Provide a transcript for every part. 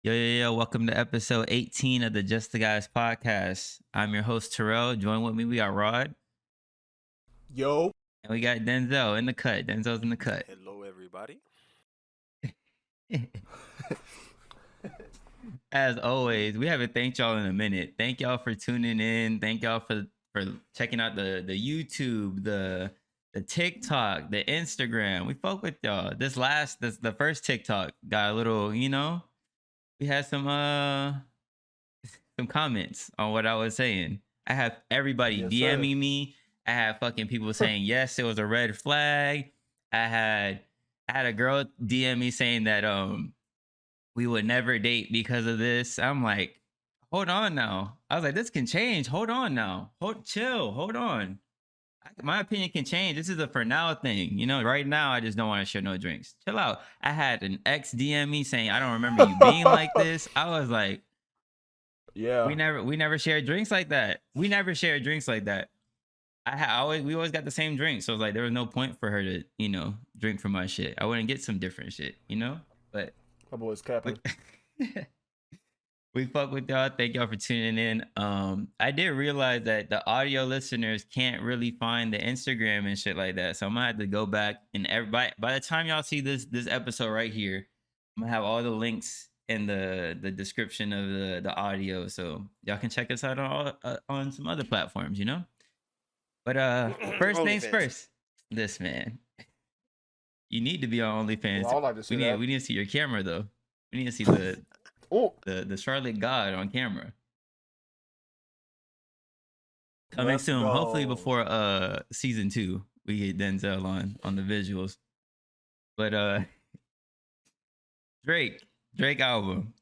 Yo, welcome to episode 18 of the Just the Guys podcast. I'm your host, Terrell. Join with me, we got Rod, Yo. and we got Denzel in the cut. Denzel's in the cut. Hello, everybody. As always, we haven't thanked y'all in a minute. Thank y'all for tuning in. Thank y'all for checking out the YouTube, the TikTok, the Instagram. We fuck with y'all. The first TikTok got a little, we had some comments on what I was saying. I have everybody DMing me. I had fucking people saying yes, it was a red flag. I had a girl DM me saying that we would never date because of this. I'm like, hold on now. I was like, this can change. Hold on now. Chill. Hold on. My opinion can change. This is a for now thing. Right now I just don't want to share no drinks. Chill out. I had an ex DM me saying, I don't remember you being like this. I was like, yeah, we never shared drinks like that. We always got the same drink. So it was like, there was no point for her to, drink from my shit. I wouldn't get some different shit, but my boy's capping. We fuck with y'all. Thank y'all for tuning in. I did realize that the audio listeners can't really find the Instagram and shit like that. So I'm gonna have to go back and everybody, by the time y'all see this episode right here, I'm gonna have all the links in the description of the audio, so y'all can check us out on some other platforms, But first things first, this man, you need to be on OnlyFans. Well, I'd like to see that. We need to see your camera though. We need to see the the Charlotte God on camera. Coming soon, hopefully before season 2, we get Denzel on the visuals. But Drake album.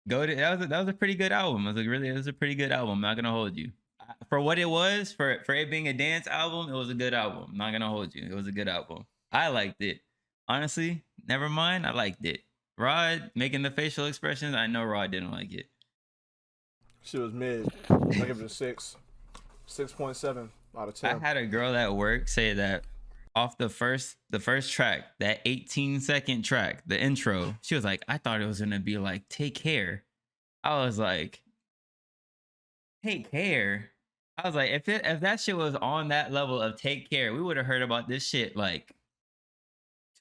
That was a pretty good album. It was a pretty good album. I'm not gonna hold you. For what it was, for it being a dance album, it was a good album. I'm not gonna hold you. It was a good album. I liked it. Honestly, never mind. I liked it. Rod making the facial expressions, I know Rod didn't like it. Shit was mid. I give it a 6.7 out of 10. I had a girl at work say that off the first track, that 18-second track, the intro, she was like, I thought it was gonna be like Take Care. I was like, Take Care? I was like, if that shit was on that level of Take Care, we would have heard about this shit like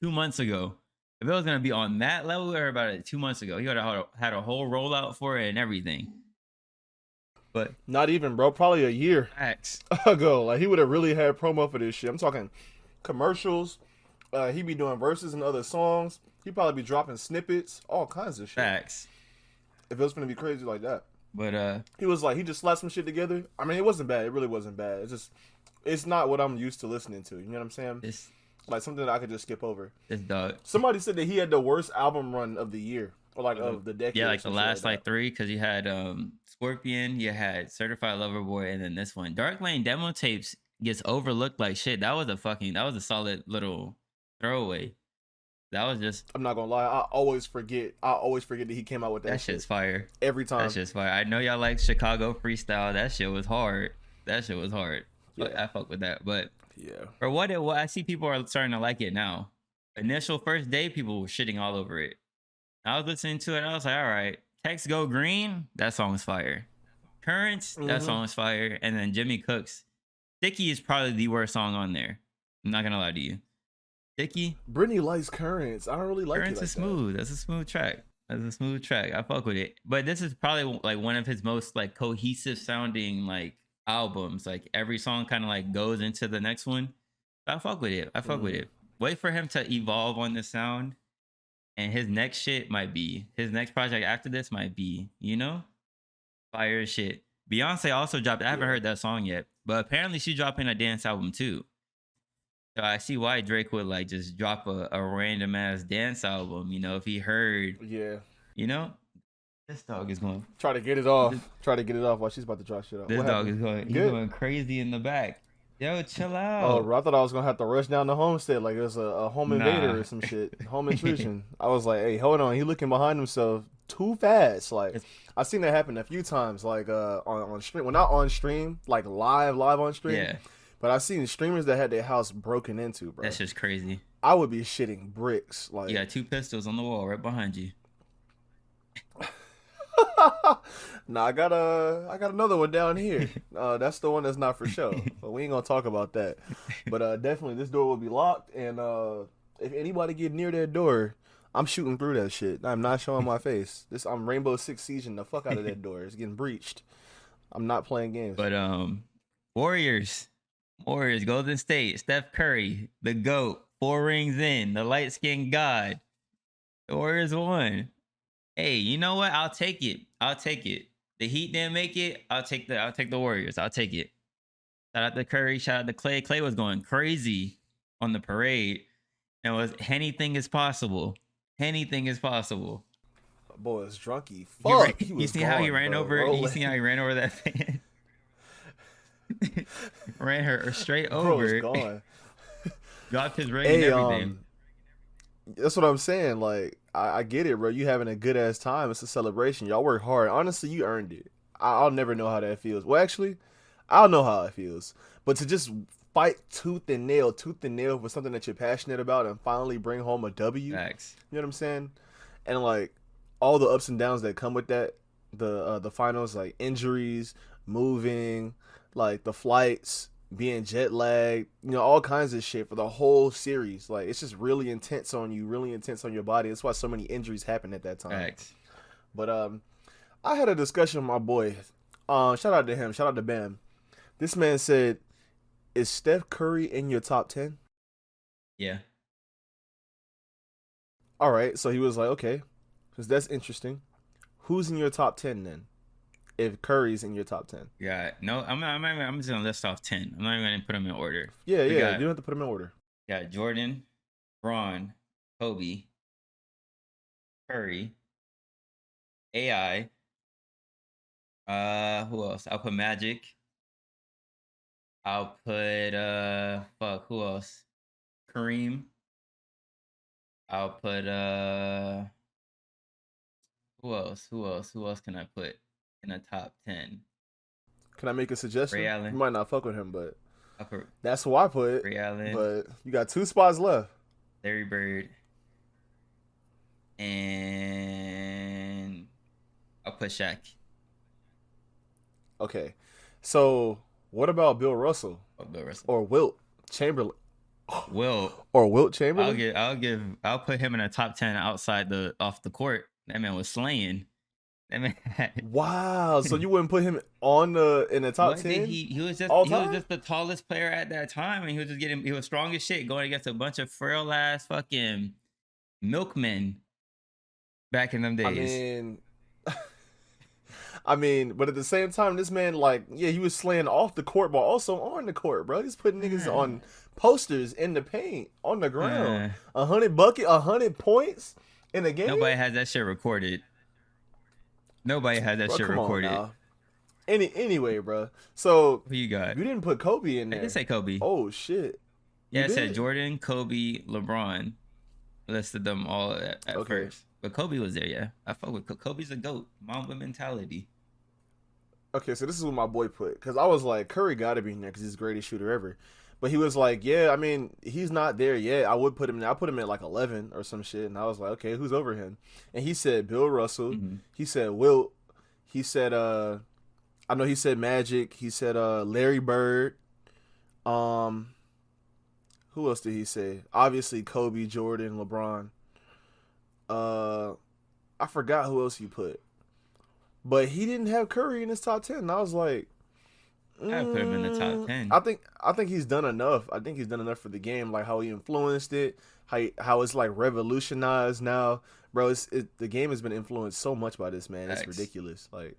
2 months ago. If it was gonna be on that level, we heard about it 2 months ago. He would have had a whole rollout for it and everything. But not even, bro. Probably a year ago. Like, he would have really had promo for this shit. I'm talking commercials. He be doing verses and other songs. He probably be dropping snippets, all kinds of shit. Facts. If it was gonna be crazy like that. But he was like, he just slapped some shit together. I mean, it wasn't bad. It really wasn't bad. It's not what I'm used to listening to. You know what I'm saying? Like something that I could just skip over. This dog. Somebody said that he had the worst album run of the year, or like of the decade. Yeah, like the last like 3, because you had Scorpion, you had Certified Lover Boy, and then this one. Dark Lane demo tapes gets overlooked like shit. That was a solid little throwaway. That was just. I'm not gonna lie. I always forget that he came out with that. That shit's fire. Every time. That shit's fire. I know y'all like Chicago freestyle. That shit was hard. Yeah. I fuck with that, but. Yeah. For what it was, I see people are starting to like it now. Initial first day, people were shitting all over it. I was listening to it. I was like, all right. Text Go Green, that song is fire. Currents, that song is fire. And then Jimmy Cook's Sticky is probably the worst song on there. I'm not going to lie to you. Sticky. Brittany likes Currents. I don't really like Currents it like is smooth. That's a smooth track. I fuck with it. But this is probably like one of his most like cohesive sounding like albums. Like every song kind of like goes into the next one. I fuck with it. Wait for him to evolve on the sound, and his next project after this might be, fire shit. Beyonce also dropped. I haven't heard that song yet, but apparently she's dropping a dance album too. So I see why Drake would like just drop a random ass dance album. If he heard, This dog is going. Try to get it off while she's about to drop shit out. This dog is going. He's going crazy in the back. Yo, chill out. Oh, bro, I thought I was gonna have to rush down the homestead like it was a home invader or some shit. Home intrusion. I was like, hey, hold on. He looking behind himself too fast. Like, I've seen that happen a few times. Like on stream. Well, not on stream. Like live on stream. Yeah. But I've seen streamers that had their house broken into, bro. That's just crazy. I would be shitting bricks. Like, you got 2 pistols on the wall right behind you. Nah, I got another one down here. That's the one that's not for show, but we ain't gonna talk about that. But definitely, this door will be locked, and if anybody get near that door, I'm shooting through that shit. I'm not showing my face. I'm Rainbow Six sieging the fuck out of that door. It's getting breached. I'm not playing games. But Warriors, Warriors, Golden State, Steph Curry, the GOAT, 4 rings in, the light skinned god. The Warriors won. Hey, you know what? I'll take it. I'll take it. The Heat didn't make it. I'll take the Warriors. I'll take it. Shout out to Curry. Shout out to Clay. Clay was going crazy on the parade. And was anything is possible. Anything is possible. Boy, it's drunky. Fuck. You see how he ran over? You see how he ran over that fan? Ran her straight Bro, over. it's gone. Dropped his ring and everything. That's what I'm saying. Like, I get it, bro. You having a good ass time. It's a celebration. Y'all work hard. Honestly, you earned it. I'll never know how that feels. Well, actually, I'll know how it feels. But to just fight tooth and nail for something that you're passionate about and finally bring home a W. Facts. You know what I'm saying? And like all the ups and downs that come with that, the finals, like injuries, moving, like the flights, being jet lagged, you know, all kinds of shit for the whole series. Like it's just really intense on you, really intense on your body. That's why so many injuries happen at that time. Facts. But I had a discussion with my boy. Shout out to him. Shout out to Bam. This man said, "Is Steph Curry in your top 10?" Yeah. All right. So he was like, okay, because that's interesting. Who's in your top 10 then? If Curry's in your top 10. Yeah. No, I'm just gonna list off 10. I'm not even gonna put them in order. Yeah. You don't have to put them in order. Yeah. Jordan, Braun, Kobe, Curry, AI. Who else? I'll put Magic. I'll put who else? Kareem. I'll put who else? Who else can I put in the top 10? Can I make a suggestion? Ray Allen. You might not fuck with him, but I'll put that's who I put. Ray Allen. But you got 2 spots left. Larry Bird. And I'll put Shaq. Okay. So what about Bill Russell? Oh, Bill Russell. Or Wilt Chamberlain? Will. Or Wilt Chamberlain? I'll put him in a top 10 outside off the court. That man was slaying. That man Wow. So you wouldn't put him in the top 10? He was just the tallest player at that time, and he was strong as shit going against a bunch of frail ass fucking milkmen back in them days. I mean, but at the same time, this man, like, yeah, he was slaying off the court, but also on the court, bro. He's putting niggas on posters in the paint, on the ground. 100 points in a game. Nobody has that shit recorded. Anyway, bro. So who you got? You didn't put Kobe in there. I didn't say Kobe. Oh shit. Yeah, I said Jordan, Kobe, LeBron. Listed them all at first. But Kobe was there, yeah. I fuck with Kobe's a GOAT. Mamba mentality. Okay, so this is what my boy put. Because I was like, Curry got to be in there because he's the greatest shooter ever. But he was like, yeah, I mean, he's not there yet. I would put him there. I put him at like 11 or some shit. And I was like, okay, who's over him? And he said Bill Russell. Mm-hmm. He said Wilt. He said, I know he said Magic. He said Larry Bird. Who else did he say? Obviously, Kobe, Jordan, LeBron. I forgot who else he put. But he didn't have Curry in his top 10. And I was like, I put him in the top 10. I think he's done enough. I think he's done enough for the game, like how he influenced it, how it's like revolutionized now. Bro, the game has been influenced so much by this man. It's ridiculous. Like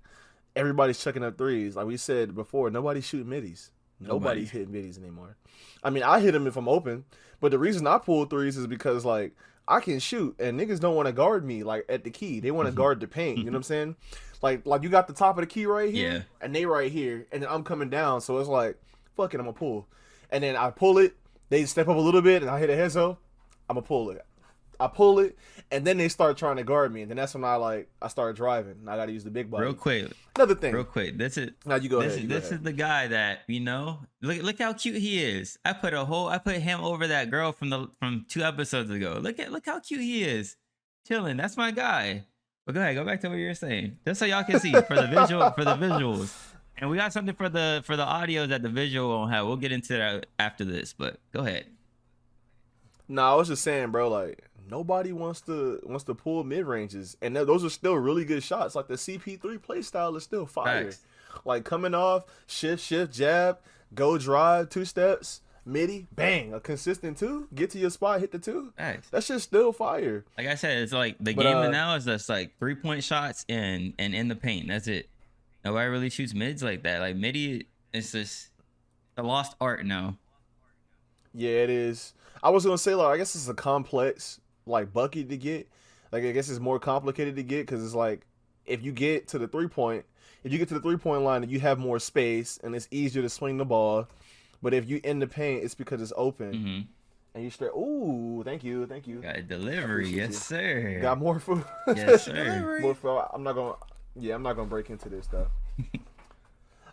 everybody's chucking up threes. Like we said before, nobody's shooting middies. Nobody's hitting middies anymore. I mean, I hit them if I'm open, but the reason I pull threes is because like I can shoot and niggas don't want to guard me like at the key. They want to guard the paint. You know what I'm saying? Like you got the top of the key right here, and they right here, and then I'm coming down. So it's like, fuck it, I'm gonna pull, and then I pull it. They step up a little bit, and I hit a head so I'm gonna pull it. I pull it, and then they start trying to guard me, and then that's when I start driving. And I gotta use the big body. Real quick, another thing. Real quick, this is now you go ahead. This is the guy that look how cute he is. I put him over that girl from 2 episodes ago. Look how cute he is, chilling. That's my guy. But go ahead, go back to what you were saying, just so y'all can see for the visual, for the visuals. And we got something for the audio that the visual won't have. We'll get into that after this, but go ahead. Nah, I was just saying, bro. Like nobody wants to pull mid ranges, and those are still really good shots. Like the CP3 play style is still fire. Facts. Like coming off shift jab, go drive 2 steps, midi, bang, a consistent 2, get to your spot, hit the 2. Facts. That shit's still fire. Like I said, it's like the But, game now is just like 3-point shots and in the paint. That's it. Nobody really shoots mids like that. Like midi, it's just a lost art now. Yeah, it is. I was gonna say, like, I guess it's a complex like bucket to get. Like, I guess it's more complicated to get because it's like if you get to the 3-point, if you get to the 3-point line, you have more space and it's easier to swing the ball. But if you in the paint, it's because it's open. Mm-hmm. And you straight. Ooh, thank you. Got a delivery, yes sir. Got more food. Yes sir. More food. I'm not gonna break into this though.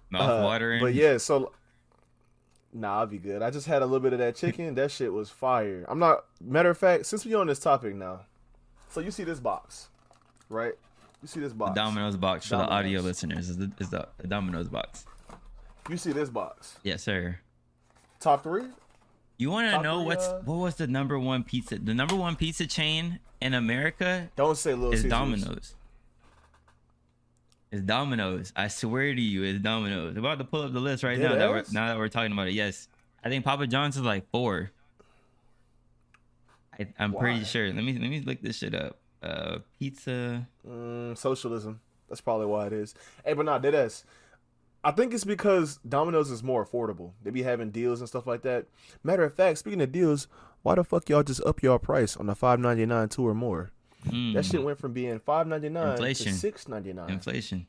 Mouth watering. But yeah, so nah, I'll be good. I just had a little bit of that chicken. That shit was fire. I'm not. Matter of fact, since we on this topic now, so you see this box, right? You see this box. The Domino's box for the audio listeners is the Domino's box. You see this box. Yes sir. Top 3. You want to know 3, what was the number one pizza? The number one pizza chain in America Don't say Little is Caesars. Domino's. It's Domino's. I swear to you, it's Domino's. I'm about to pull up the list right now that we're talking about it. Yes, I think Papa John's is like 4. I'm pretty sure. Let me look this shit up. Pizza. Socialism. That's probably why it is. Hey, but nah, deadass. I think it's because Domino's is more affordable. They be having deals and stuff like that. Matter of fact, speaking of deals, why the fuck y'all just up y'all price on the $5.99 2 or more? That shit went from being $5.99 to $6.99. Inflation.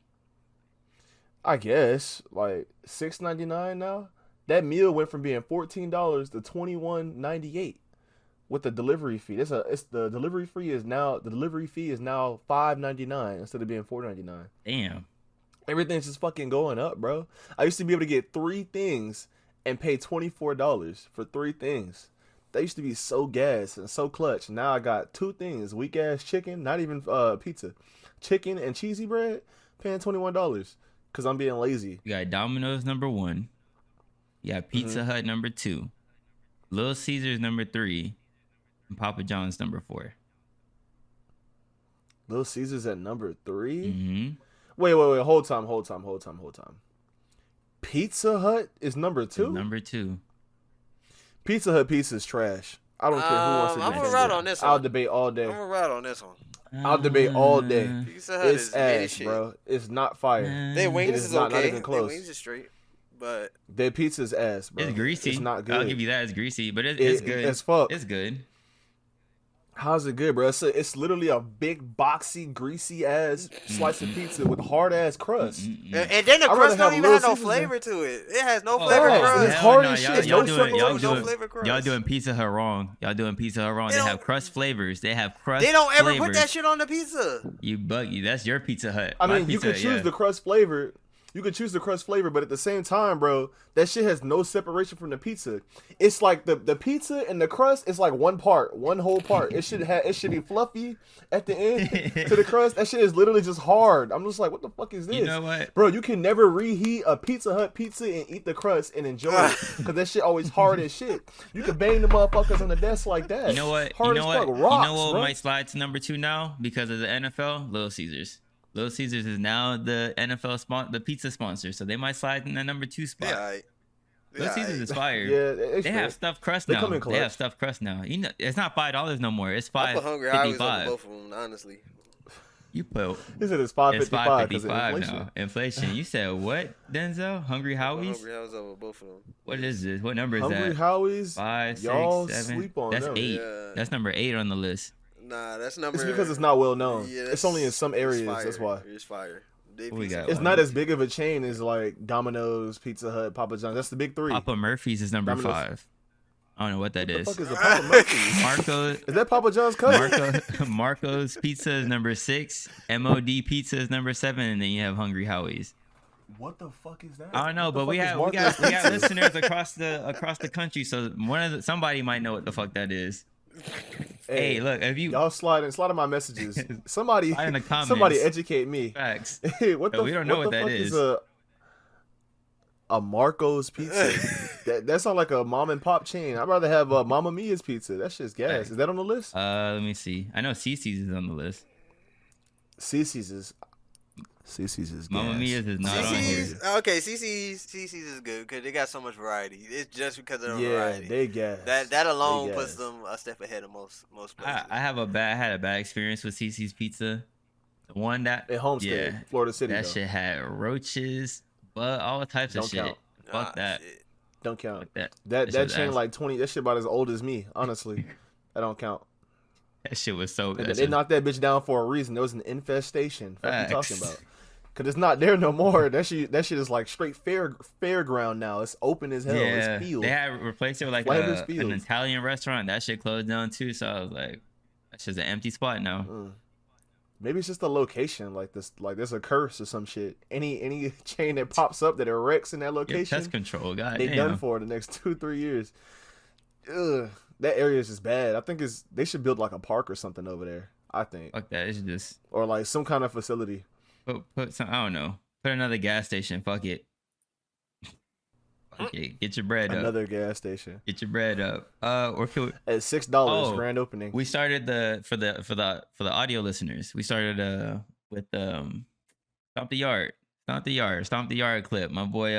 I guess like $6.99 now. That meal went from being $14 to $21.98 with the delivery fee. It's the delivery fee is now $5.99 instead of being $4.99. Damn. Everything's just fucking going up, bro. I used to be able to get 3 things and pay $24 for 3 things. That used to be so gas and so clutch. Now I got 2 things: weak ass chicken, not even pizza, chicken and cheesy bread, paying $21 because I'm being lazy. You got Domino's number 1. You got Pizza Hut number 2. Little Caesars number 3. And Papa John's number 4. Little Caesars at number 3. Mm-hmm. Wait. Hold time. Pizza Hut is number 2. Number 2. Pizza Hut pizza is trash. I don't care who wants to I'm defend gonna ride it. on this one. I'll debate all day. I'm gonna ride on this one. I'll debate all day. Pizza Hut It's is mid ass, shit. bro. It's not fire. Their It wings is is not okay. even close. Their wings is straight, but Their pizza's ass, bro. It's greasy. It's not good. I'll give you that. It's greasy, but it's good. As fuck. It's good. How's it good, bro? It's literally a big, boxy, greasy ass slice of pizza with hard ass crust. and then the I'd crust rather have don't even have no Little Caesars flavor to it. It has no Oh, flavor facts. crust. It's hell hard no, as y'all- shit. y'all No doing- separation. y'all no doing- flavor crust. Y'all doing Pizza Hut wrong. Y'all doing Pizza Hut wrong. They They have don't- crust flavors. They have crust. They don't ever flavors. put that shit on the pizza. You buggy. That's your Pizza Hut. I My mean, you Pizza could Hut, choose yeah. the crust flavor. You could choose the crust flavor, but at the same time, bro, that shit has no separation from the pizza. It's like the pizza and the crust is like one whole part. It should be fluffy at the end to the crust. That shit is literally just hard. I'm just like, what the fuck is this? You know what? Bro, you can never reheat a Pizza Hut pizza and eat the crust and enjoy it because that shit always hard as shit. You can bang the motherfuckers on the desk like that. You know what? Hard you know as what? fuck. Rocks, you know what bro. might slide to number 2 now because of the NFL? Little Caesars. Little Caesars is now the NFL the pizza sponsor, so they might slide in the number 2 spot. Yeah, Little Caesars is fire. Yeah, They have stuffed crust They now. come in They have clutch. stuffed crust now. You know, it's not $5 no more. It's I put Hungry Highways over $5.55. both of them, honestly. You put He said it's it's $5.55 because of $5.55 inflation. now. Inflation. You said what? Denzel? Hungry I put Howie's? Hungry Highways over both of them. What is this? What number is Hungry that? Howie's, 5, 6, y'all 7. sleep on That's them. 8. Yeah. That's number 8 on the list. Nah, that's number. It's because it's not well known. Yeah, It's only in some areas. fire. That's why. It's fire. They What we pizza got? fire. It's not as big of a chain as like Domino's, Pizza Hut, Papa John's. That's the big 3. Papa Murphy's is number Domino's. 5. I don't know what that What is. the fuck is a Papa Murphy's? Marco Is that Papa John's cousin? Marco's Pizza is number 6. MOD Pizza is number 7, and then you have Hungry Howie's. What the fuck is that? I don't know, What the but we fuck is got Marco's listeners across the country, so somebody might know what the fuck that is. Hey, look, if you y'all slide in my messages, somebody slide in the somebody comments, educate me. facts. Hey, what No, the we don't know what what the that fuck is a Marco's pizza? That sounds like a mom and pop chain. I'd rather have Mama Mia's pizza. That shit's gas. Facts. Is that on the list? Let me see. I know Cece's is on the list. Cece's is gas. Mama Mia's is not on here. CC's okay. CC's is good because they got so much variety. It's just because of the Yeah, variety. they gas. That alone They puts gas. them a step ahead of most places. I had a bad experience with Cece's Pizza. The one that At Homestead, yeah, Florida City. that though. shit had roaches, but all types of Don't shit. count. Fuck that. Shit. Don't count. Fuck that. That shit was chain ass. like 20. That shit about as old as me. Honestly, that don't count. That shit was so And good. they knocked that bitch down for a reason. There was an infestation. What are you Facts. talking about? Cause it's not there no more. That shit is like straight fairground now. It's open as hell. Yeah, It's field. they had replaced it with like Flanders an Fields. Italian restaurant. That shit closed down too. So I was like, that's just an empty spot now. Maybe it's just a location like this. Like there's a curse or some shit. Any chain that pops up that erects in that Yeah, location, pest control, god they damn. done for the next 2-3 years. Ugh, that area is just bad. I think they should build like a park or something over there. I think, Fuck that. It's just or like some kind of facility. put some. I don't know. Put another gas station. Fuck it. Fuck it. Get your bread up. Another gas station Get your bread up. Or can we, at $6. Oh, Grand opening. we started for the audio listeners. We started with Stomp the Yard. Stomp the Yard clip. My boy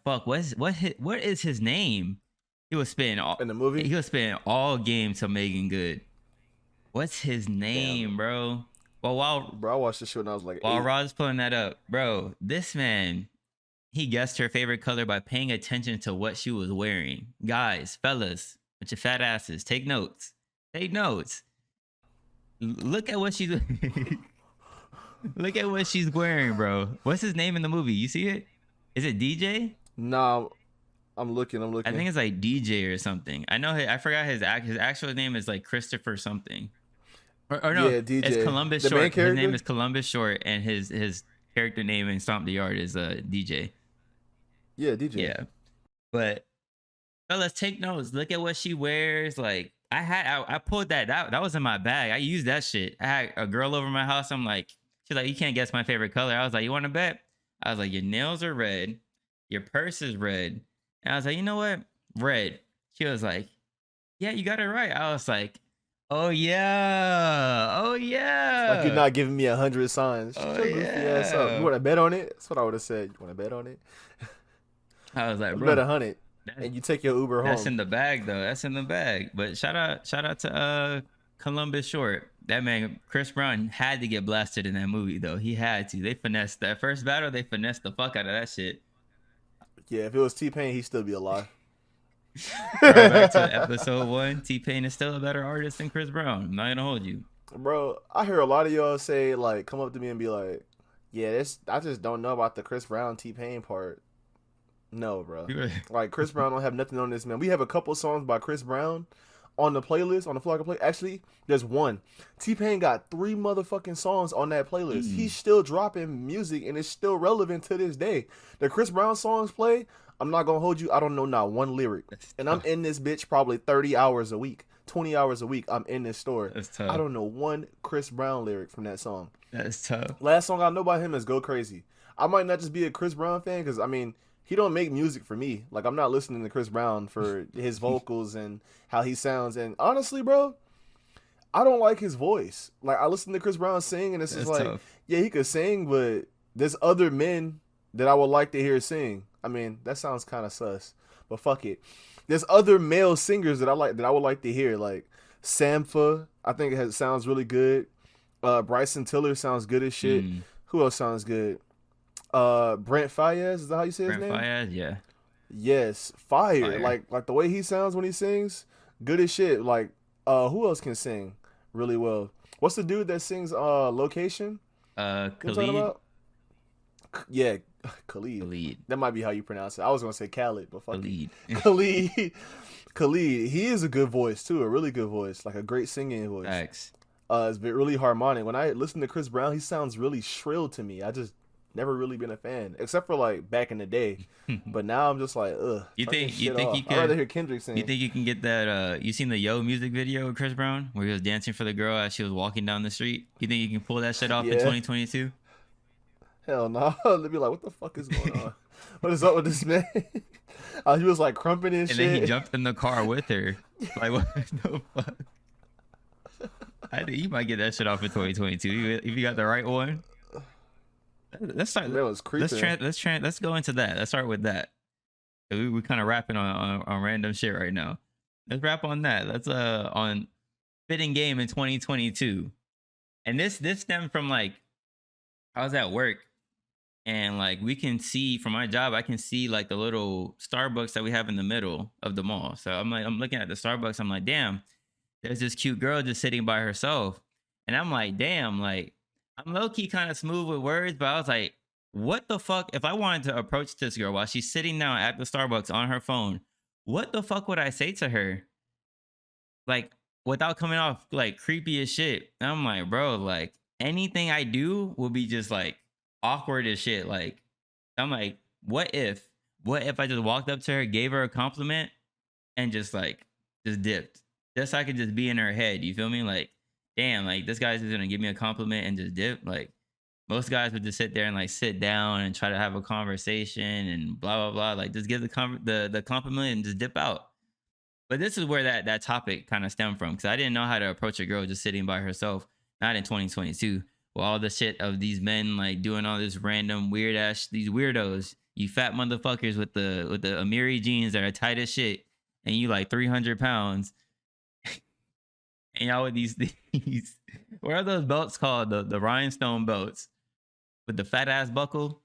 fuck, what is his name? He was spitting all In the movie? He was spitting all game to Megan Good. What's his name, bro? Well, Bro, I watched this shit when I was like while 8. Rod's pulling that up, bro, this man, he guessed her favorite color by paying attention to what she was wearing. Guys, fellas, with your fat asses, take notes. Take notes. Look at what she's look at what she's wearing, bro. What's his name in the movie? You see it? Is it DJ? Nah, I'm looking. I think it's like DJ or something. I know. I forgot his actual name is like Christopher something. Or no, Yeah, DJ. it's Columbus The main Short. His character? name is Columbus Short, and his character name in Stomp the Yard is DJ. Yeah, DJ. Yeah, but let's take notes. Look at what she wears. Like I pulled that out. That was in my bag. I used that shit. I had a girl over my house. I'm like, she's like, you can't guess my favorite color. I was like, you want to bet? I was like, your nails are red, your purse is red, and I was like, you know what? Red. She was like, yeah, you got it right. I was like, oh yeah, Like you're not giving me 100 signs. Shut your goofy ass up. yeah. You want to bet on it? That's what I would have said. You want to bet on it? I was like, You bro, bet 100, that's- and you take your Uber home. that's in the bag though. That's in the bag. But shout out to Columbus Short. That man, Chris Brown, had to get blasted in that movie though. He had to. They finessed that first battle. They finessed the fuck out of that shit. Yeah, if it was T-Pain, he'd still be alive. Back to episode 1. T-Pain is still a better artist than Chris Brown. I'm not gonna hold you. Bro, I hear a lot of y'all say, like, come up to me and be like, yeah, I just don't know about the Chris Brown T-Pain part. No, bro. Like, Chris Brown don't have nothing on this, man. We have a couple songs by Chris Brown on the playlist, on the Flocka play. Actually, there's one. T-Pain got 3 motherfucking songs on that playlist. He's still dropping music, and it's still relevant to this day. The Chris Brown songs play, I'm not gonna hold you, I don't know not one lyric. And I'm in this bitch probably 30 hours a week. 20 hours a week, I'm in this store. That's tough. I don't know one Chris Brown lyric from that song. That's tough. Last song I know about him is Go Crazy. I might not just be a Chris Brown fan because, I mean, he don't make music for me. Like, I'm not listening to Chris Brown for his vocals and how he sounds. And honestly, bro, I don't like his voice. Like, I listen to Chris Brown sing, and it's just like, tough. yeah, he could sing, but there's other men that I would like to hear sing. I mean, that sounds kind of sus, but fuck it. There's other male singers that I would like to hear, like Sampha. I think sounds really good. Bryson Tiller sounds good as shit. Who else sounds good? Brent Fayez, is that how you say his name? Brent Fayez, yeah. Yes, fire. Fire. Like the way he sounds when he sings, good as shit. Like, who else can sing really well? What's the dude that sings Location? You know what I'm talking Khalid. about? Yeah, Khalid. Khalid. That might be how you pronounce it. I was gonna say Khalid, but fuck Khalid. it. Khalid. Khalid. He is a good voice too, a really good voice, like a great singing voice. Facts. It's been really harmonic. When I listen to Chris Brown, he sounds really shrill to me. never really been a fan, except for like back in the day. But now I'm just like, ugh, You turn this think you shit think off. you I'd rather could hear Kendrick you sing. think you can get that you seen the Yo music video with Chris Brown where he was dancing for the girl as she was walking down the street? You think you can pull that shit off in Yeah, 2022? hell no. They'd be like, what the fuck is going on? What is up with this man? He was like crumping and And then he shit. jumped in the car with her. Like what the fuck? I think you might get that shit off in 2022 if you got the right one. Let's start. Man was Let's creeping. let's go into that. Let's start with that. We kind of rapping on random shit right now. Let's rap on that. Let's on fitting game in 2022. And this stemmed from like I was at work and like we can see from my job, I can see like the little Starbucks that we have in the middle of the mall. So I'm looking at the Starbucks. I'm like, damn, there's this cute girl just sitting by herself. And I'm like, damn, like I'm low key kind of smooth with words, but I was like, what the fuck? If I wanted to approach this girl while she's sitting down at the Starbucks on her phone, what the fuck would I say to her? Like, without coming off like creepy as shit. And I'm like, bro, like anything I do will be just like awkward as shit. Like, I'm like, what if I just walked up to her, gave her a compliment, and just dipped? Just so I could just be in her head. You feel me? Like, damn, like this guy's just gonna give me a compliment and just dip. Like most guys would just sit there and like sit down and try to have a conversation and blah blah blah. Like just give the compliment and just dip out. But this is where that topic kind of stemmed from because I didn't know how to approach a girl just sitting by herself. Not in 2022. With all the shit of these men like doing all this random weird ass these weirdos, you fat motherfuckers with the Amiri jeans that are tight as shit, and you like 300 pounds, and y'all with these what are those belts called? The rhinestone belts with the fat ass buckle.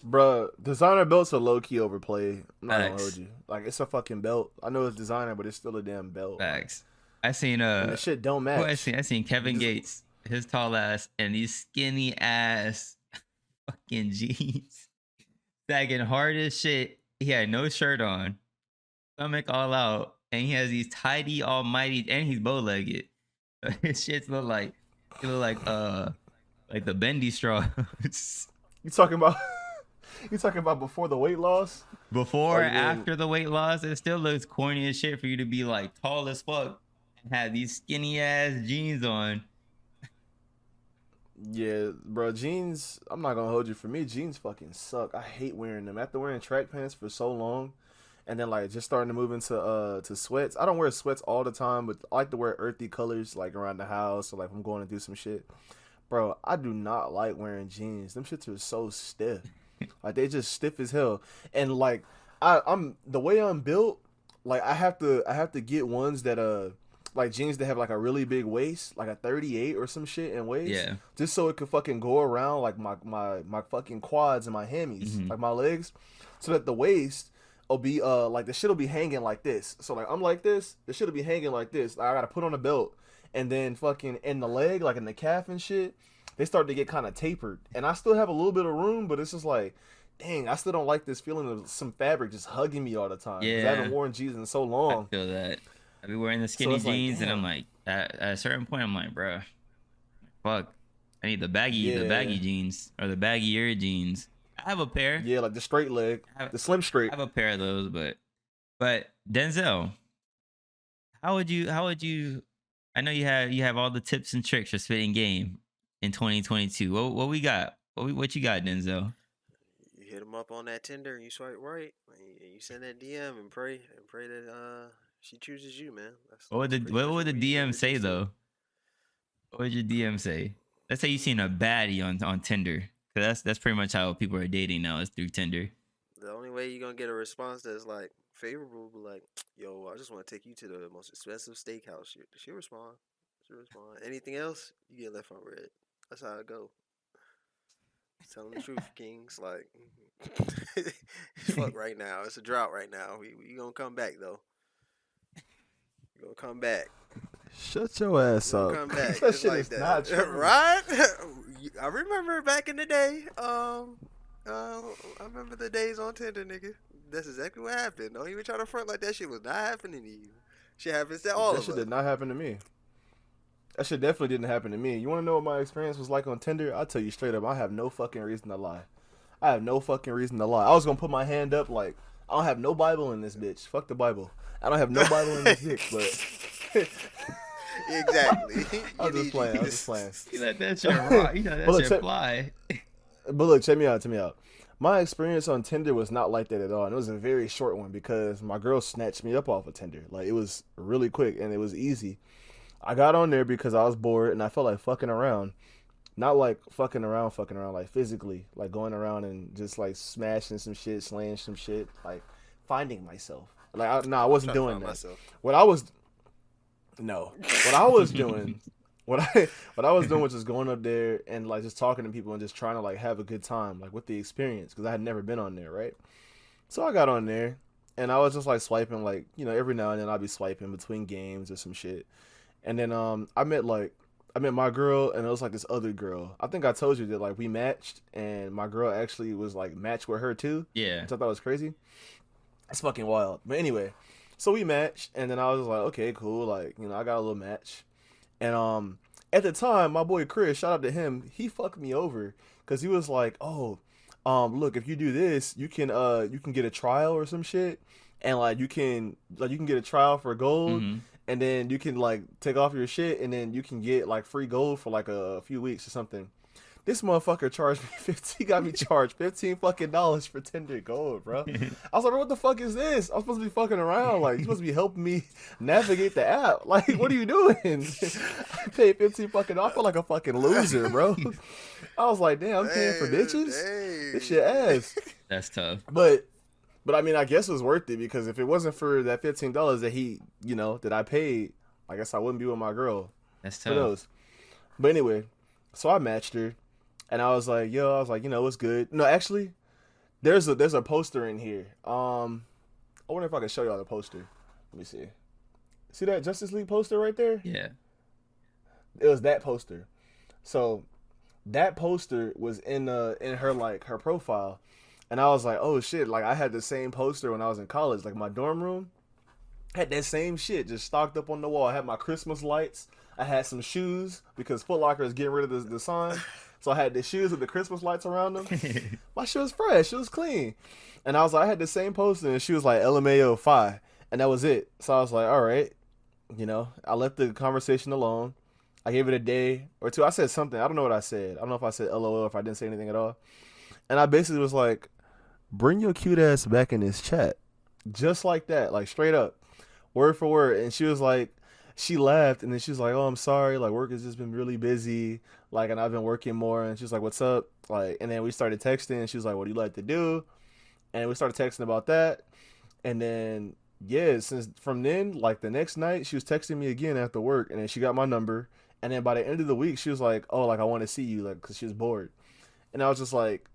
Bruh, designer belts are low key overplayed. I'm not gonna hold Facts. you. Like it's a fucking belt. I know it's designer, but it's still a damn belt. Like, Facts. I seen and the shit don't who match. I seen Kevin Just- Gates, his tall ass, and these skinny ass fucking jeans. Sagging hard as shit. He had no shirt on. Stomach all out. And he has these tidy almighty and he's bow legged. His shits look like the bendy straws. You talking about? You talking about before the weight loss? Before Or or you mean- after the weight loss, it still looks corny as shit for you to be like tall as fuck and have these skinny ass jeans on. Yeah, bro. Jeans. I'm not gonna hold you. For me, jeans fucking suck. I hate wearing them. After wearing track pants for so long, and then like just starting to move into to sweats. I don't wear sweats all the time, but I like to wear earthy colors like around the house or like if I'm going to do some shit. Bro, I do not like wearing jeans. Them shits are so stiff. Like they just stiff as hell. And like I'm the way I'm built, like I have to get ones that like jeans that have like a really big waist, like a 38 or some shit in waist. Yeah. Just so it could fucking go around like my fucking quads and my hammies, like my legs. So that the waist will be like the shit'll be hanging like this. So like I'm like this, the shit'll be hanging like this. Like, I gotta put on a belt. And then fucking in the leg, like in the calf and shit, they start to get kind of tapered. And I still have a little bit of room, but it's just like, dang, I still don't like this feeling of some fabric just hugging me all the time. 'Cause I Yeah. haven't worn jeans in so I long. feel that. I be wearing the skinny it's like, jeans and I'm damn. like at a certain point I'm like, bruh, fuck. I need the baggy Yeah. jeans or the baggier jeans. I have a pair. Yeah, like the straight leg, the slim straight. I have a pair of those, but Denzel, how would you I know you have all the tips and tricks for spitting game in 2022. What we got? What you got, Denzel? You hit them up on that Tinder and you swipe right. And you send that DM and pray that she chooses you, man. What That's pretty would much the what we DM say reduced to. though? What would your DM say? Let's say you seen a baddie on Tinder. Cause that's pretty much how people are dating now is through Tinder. The only way you're gonna get a response that's like favorable, be like, "Yo, I just want to take you to the most expensive steakhouse." She respond. She respond. Anything else, you get left on red. That's how it go. Tell them the truth, Kings. Like, fuck right now. It's a drought right now. We gonna come back though. You gonna come back. Shut your ass You up. gonna come back. That It's shit like is that, not true. right? I remember back in the day. I remember the days on Tinder, nigga. That's exactly what happened. Don't even try to front like that shit was not happening to you. Shit happens to all That of shit us. did not happen to me. That shit definitely didn't happen to me. You want to know what my experience was like on Tinder? I'll tell you straight up. I have no fucking reason to lie. I have no fucking reason to lie. I was gonna put my hand up like I don't have no Bible in this bitch. Fuck the Bible. I don't have no Bible in this bitch, but Exactly. I You was just need playing. I was Jesus. just playing. You let that shit rock. You let But that look, shit fly. but look, check me out. Check me out. My experience on Tinder was not like that at all, and it was a very short one because my girl snatched me up off of Tinder. Like it was really quick and it was easy. I got on there because I was bored and I felt like fucking around. Not like fucking around, like physically, like going around and just like smashing some shit, slaying some shit, like finding myself. Like, I wasn't Trying to doing find that. myself. What I was, no, what I was doing, what I was doing was just going up there and like just talking to people and just trying to like have a good time, like with the experience, because I had never been on there, right? So I got on there and I was just like swiping, like every now and then I'd be swiping between games or some shit. And then I met my girl and it was like this other girl. I think I told you that like we matched and my girl actually was like matched with her too. Yeah. Which I thought was crazy. It's fucking wild. But anyway, so we matched and then I was like, okay, cool. Like, I got a little match. And at the time, my boy Chris, shout out to him, he fucked me over because he was like, oh, look, if you do this, you can get a trial or some shit, and like you can get a trial for gold, Hmm. and then you can like take off your shit, and then you can get like free gold for like a few weeks or something. This motherfucker charged me 15. He got me charged $15 for Tinder Gold, bro. I was like, what the fuck is this? I'm supposed to be fucking around. Like, you're supposed to be helping me navigate the app. Like, what are you doing? I paid 15 fucking. I feel like a fucking loser, bro. I was like, damn, I'm paying for bitches. This shit ass. That's tough. But I mean, I guess it was worth it because if it wasn't for that $15 that that I paid, I guess I wouldn't be with my girl. That's Who tough. knows? But anyway, so I matched her. And I was like, what's good? No, actually, there's a poster in here. I wonder if I can show y'all the poster. Let me see. See that Justice League poster right there? Yeah. It was that poster. So that poster was in her like her profile. And I was like, oh shit, like I had the same poster when I was in college. Like my dorm room had that same shit just stocked up on the wall. I had my Christmas lights. I had some shoes because Foot Locker is getting rid of the sign. So I had the shoes with the Christmas lights around them. My shit was fresh. It was clean. And I was like, I had the same poster and she was like, LMAO 5. And that was it. So I was like, all right. I left the conversation alone. I gave it a day or two. I said something. I don't know what I said. I don't know if I said LOL, if I didn't say anything at all. And I basically was like, bring your cute ass back in this chat. Just like that. Like straight up. Word for word. And she was like, she laughed and then she was like, oh, I'm sorry. Like work has just been really busy. Like, and I've been working more. And she was like, what's up? Like, and then we started texting and she was like, what do you like to do? And we started texting about that. And then, yeah, since from then, like the next night, she was texting me again after work. And then she got my number. And then by the end of the week, she was like, oh, like I want to see you. Like, cause she was bored. And I was just like,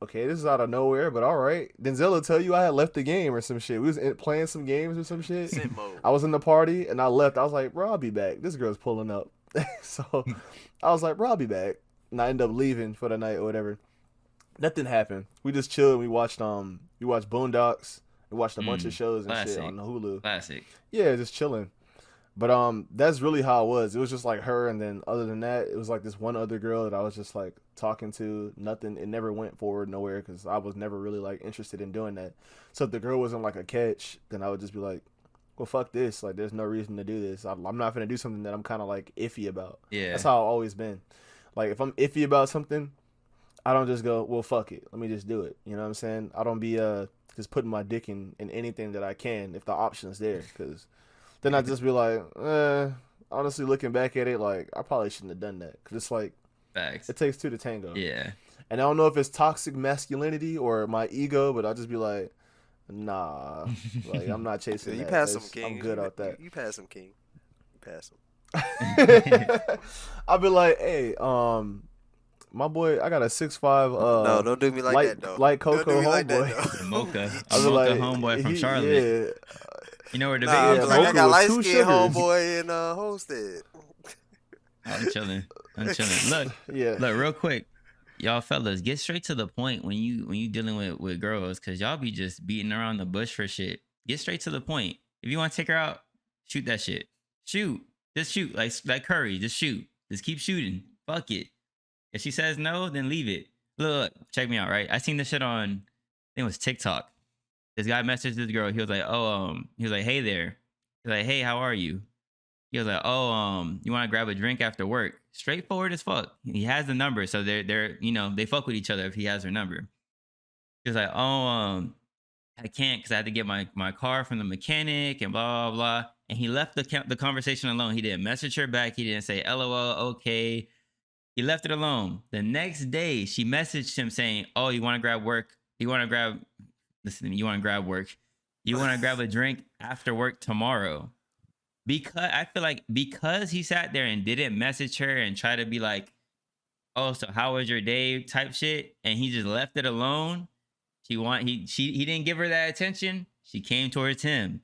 okay, this is out of nowhere, but all right. Denzel will tell you I had left the game or some shit. We was playing some games or some shit. Sim mode. I was in the party and I left. I was like, bro, I'll be back. This girl's pulling up. So I was like, bro, I'll be back. And I ended up leaving for the night or whatever. Nothing happened. We just chilled. We watched Boondocks. We watched a bunch of shows and shit Classic. on the Hulu. Classic. Yeah, just chilling. But that's really how it was. It was just like her, and then other than that, it was like this one other girl that I was just like talking to. Nothing. It never went forward nowhere because I was never really like interested in doing that. So if the girl wasn't like a catch, then I would just be like, well, fuck this. Like, there's no reason to do this. I'm not gonna do something that I'm kind of like iffy about. Yeah. That's how I've always been. Like, if I'm iffy about something, I don't just go, well, fuck it. Let me just do it. You know what I'm saying? I don't be just putting my dick in anything that I can if the option's there, because then I just be like, honestly, looking back at it, like, I probably shouldn't have done that. Because it's like, Facts. it takes two to tango. Yeah. And I don't know if it's toxic masculinity or my ego, but I'll just be like, nah. Like, I'm not chasing You that. pass some That's- king. I'm good out that. You pass some king. You pass him. I'll be like, hey, my boy, I got a 6'5", No, don't do me like that though. light Don't cocoa do me like that, homeboy. though. The mocha. I The was mocha like, homeboy from he- Charlotte. Yeah, You know where the Nah, I big feel Yeah, like I mocha got with light 2 skinned sugars. homeboy in Homestead. I'm chilling. I'm chilling. Look, yeah. look, real quick. Y'all fellas, get straight to the point when you dealing with girls, cause y'all be just beating around the bush for shit. Get straight to the point. If you want to take her out, shoot that shit. Shoot. Just shoot, like Curry. Just shoot. Just keep shooting. Fuck it. If she says no, then leave it. Look, check me out, right? I seen this shit on, I think it was TikTok. This guy messaged this girl. He was like, he was like, hey there. He's like, hey, how are you? He was like, you want to grab a drink after work? Straightforward as fuck. He has the number, so they're they fuck with each other if he has her number. He was like, I can't because I had to get my car from the mechanic and blah blah blah. And he left the conversation alone. He didn't message her back. He didn't say LOL, okay. He left it alone. The next day, she messaged him saying, "Oh, you want to grab work? You want to grab? Listen to me. You want to grab work? You want to grab a drink after work tomorrow?" Because I feel like because he sat there and didn't message her and try to be like, "Oh, so how was your day?" type shit, and he just left it alone. He didn't give her that attention. She came towards him.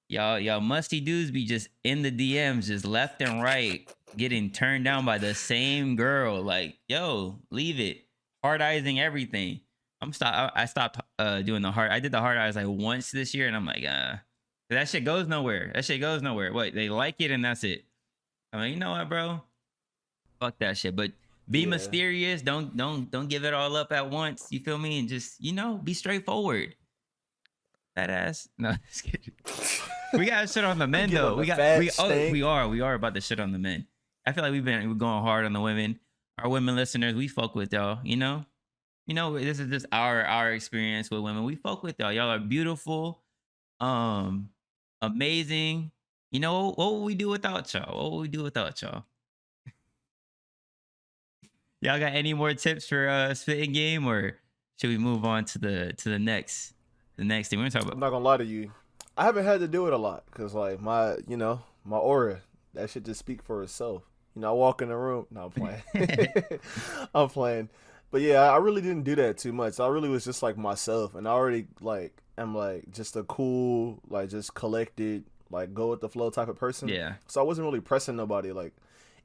Y'all musty dudes be just in the DMs, just left and right, getting turned down by the same girl. Like, yo, leave it. Hard eyesing everything. I stopped doing the hard. I did the hard eyes like once this year, and I'm like, that shit goes nowhere. That shit goes nowhere. What, they like it and that's it. I'm like, you know what, bro? Fuck that shit. But be mysterious. Don't give it all up at once. You feel me? And just be straightforward. That ass. No, just kidding. We got shit on the men though. We are about to shit on the men. I feel like we're going hard on the women. Our women listeners, we fuck with y'all. This is just our experience with women. We fuck with y'all. Y'all are beautiful, amazing. What would we do without y'all? What would we do without y'all? Y'all got any more tips for spitting game, or should we move on to the next thing we're gonna talk about? I'm not gonna lie to you. I haven't had to do it a lot because like my aura, that shit just speak for itself. I walk in the room. No, I'm playing. I'm playing. But yeah, I really didn't do that too much. I really was just like myself, and I already am just a cool, just collected, go with the flow type of person. Yeah. So I wasn't really pressing nobody. Like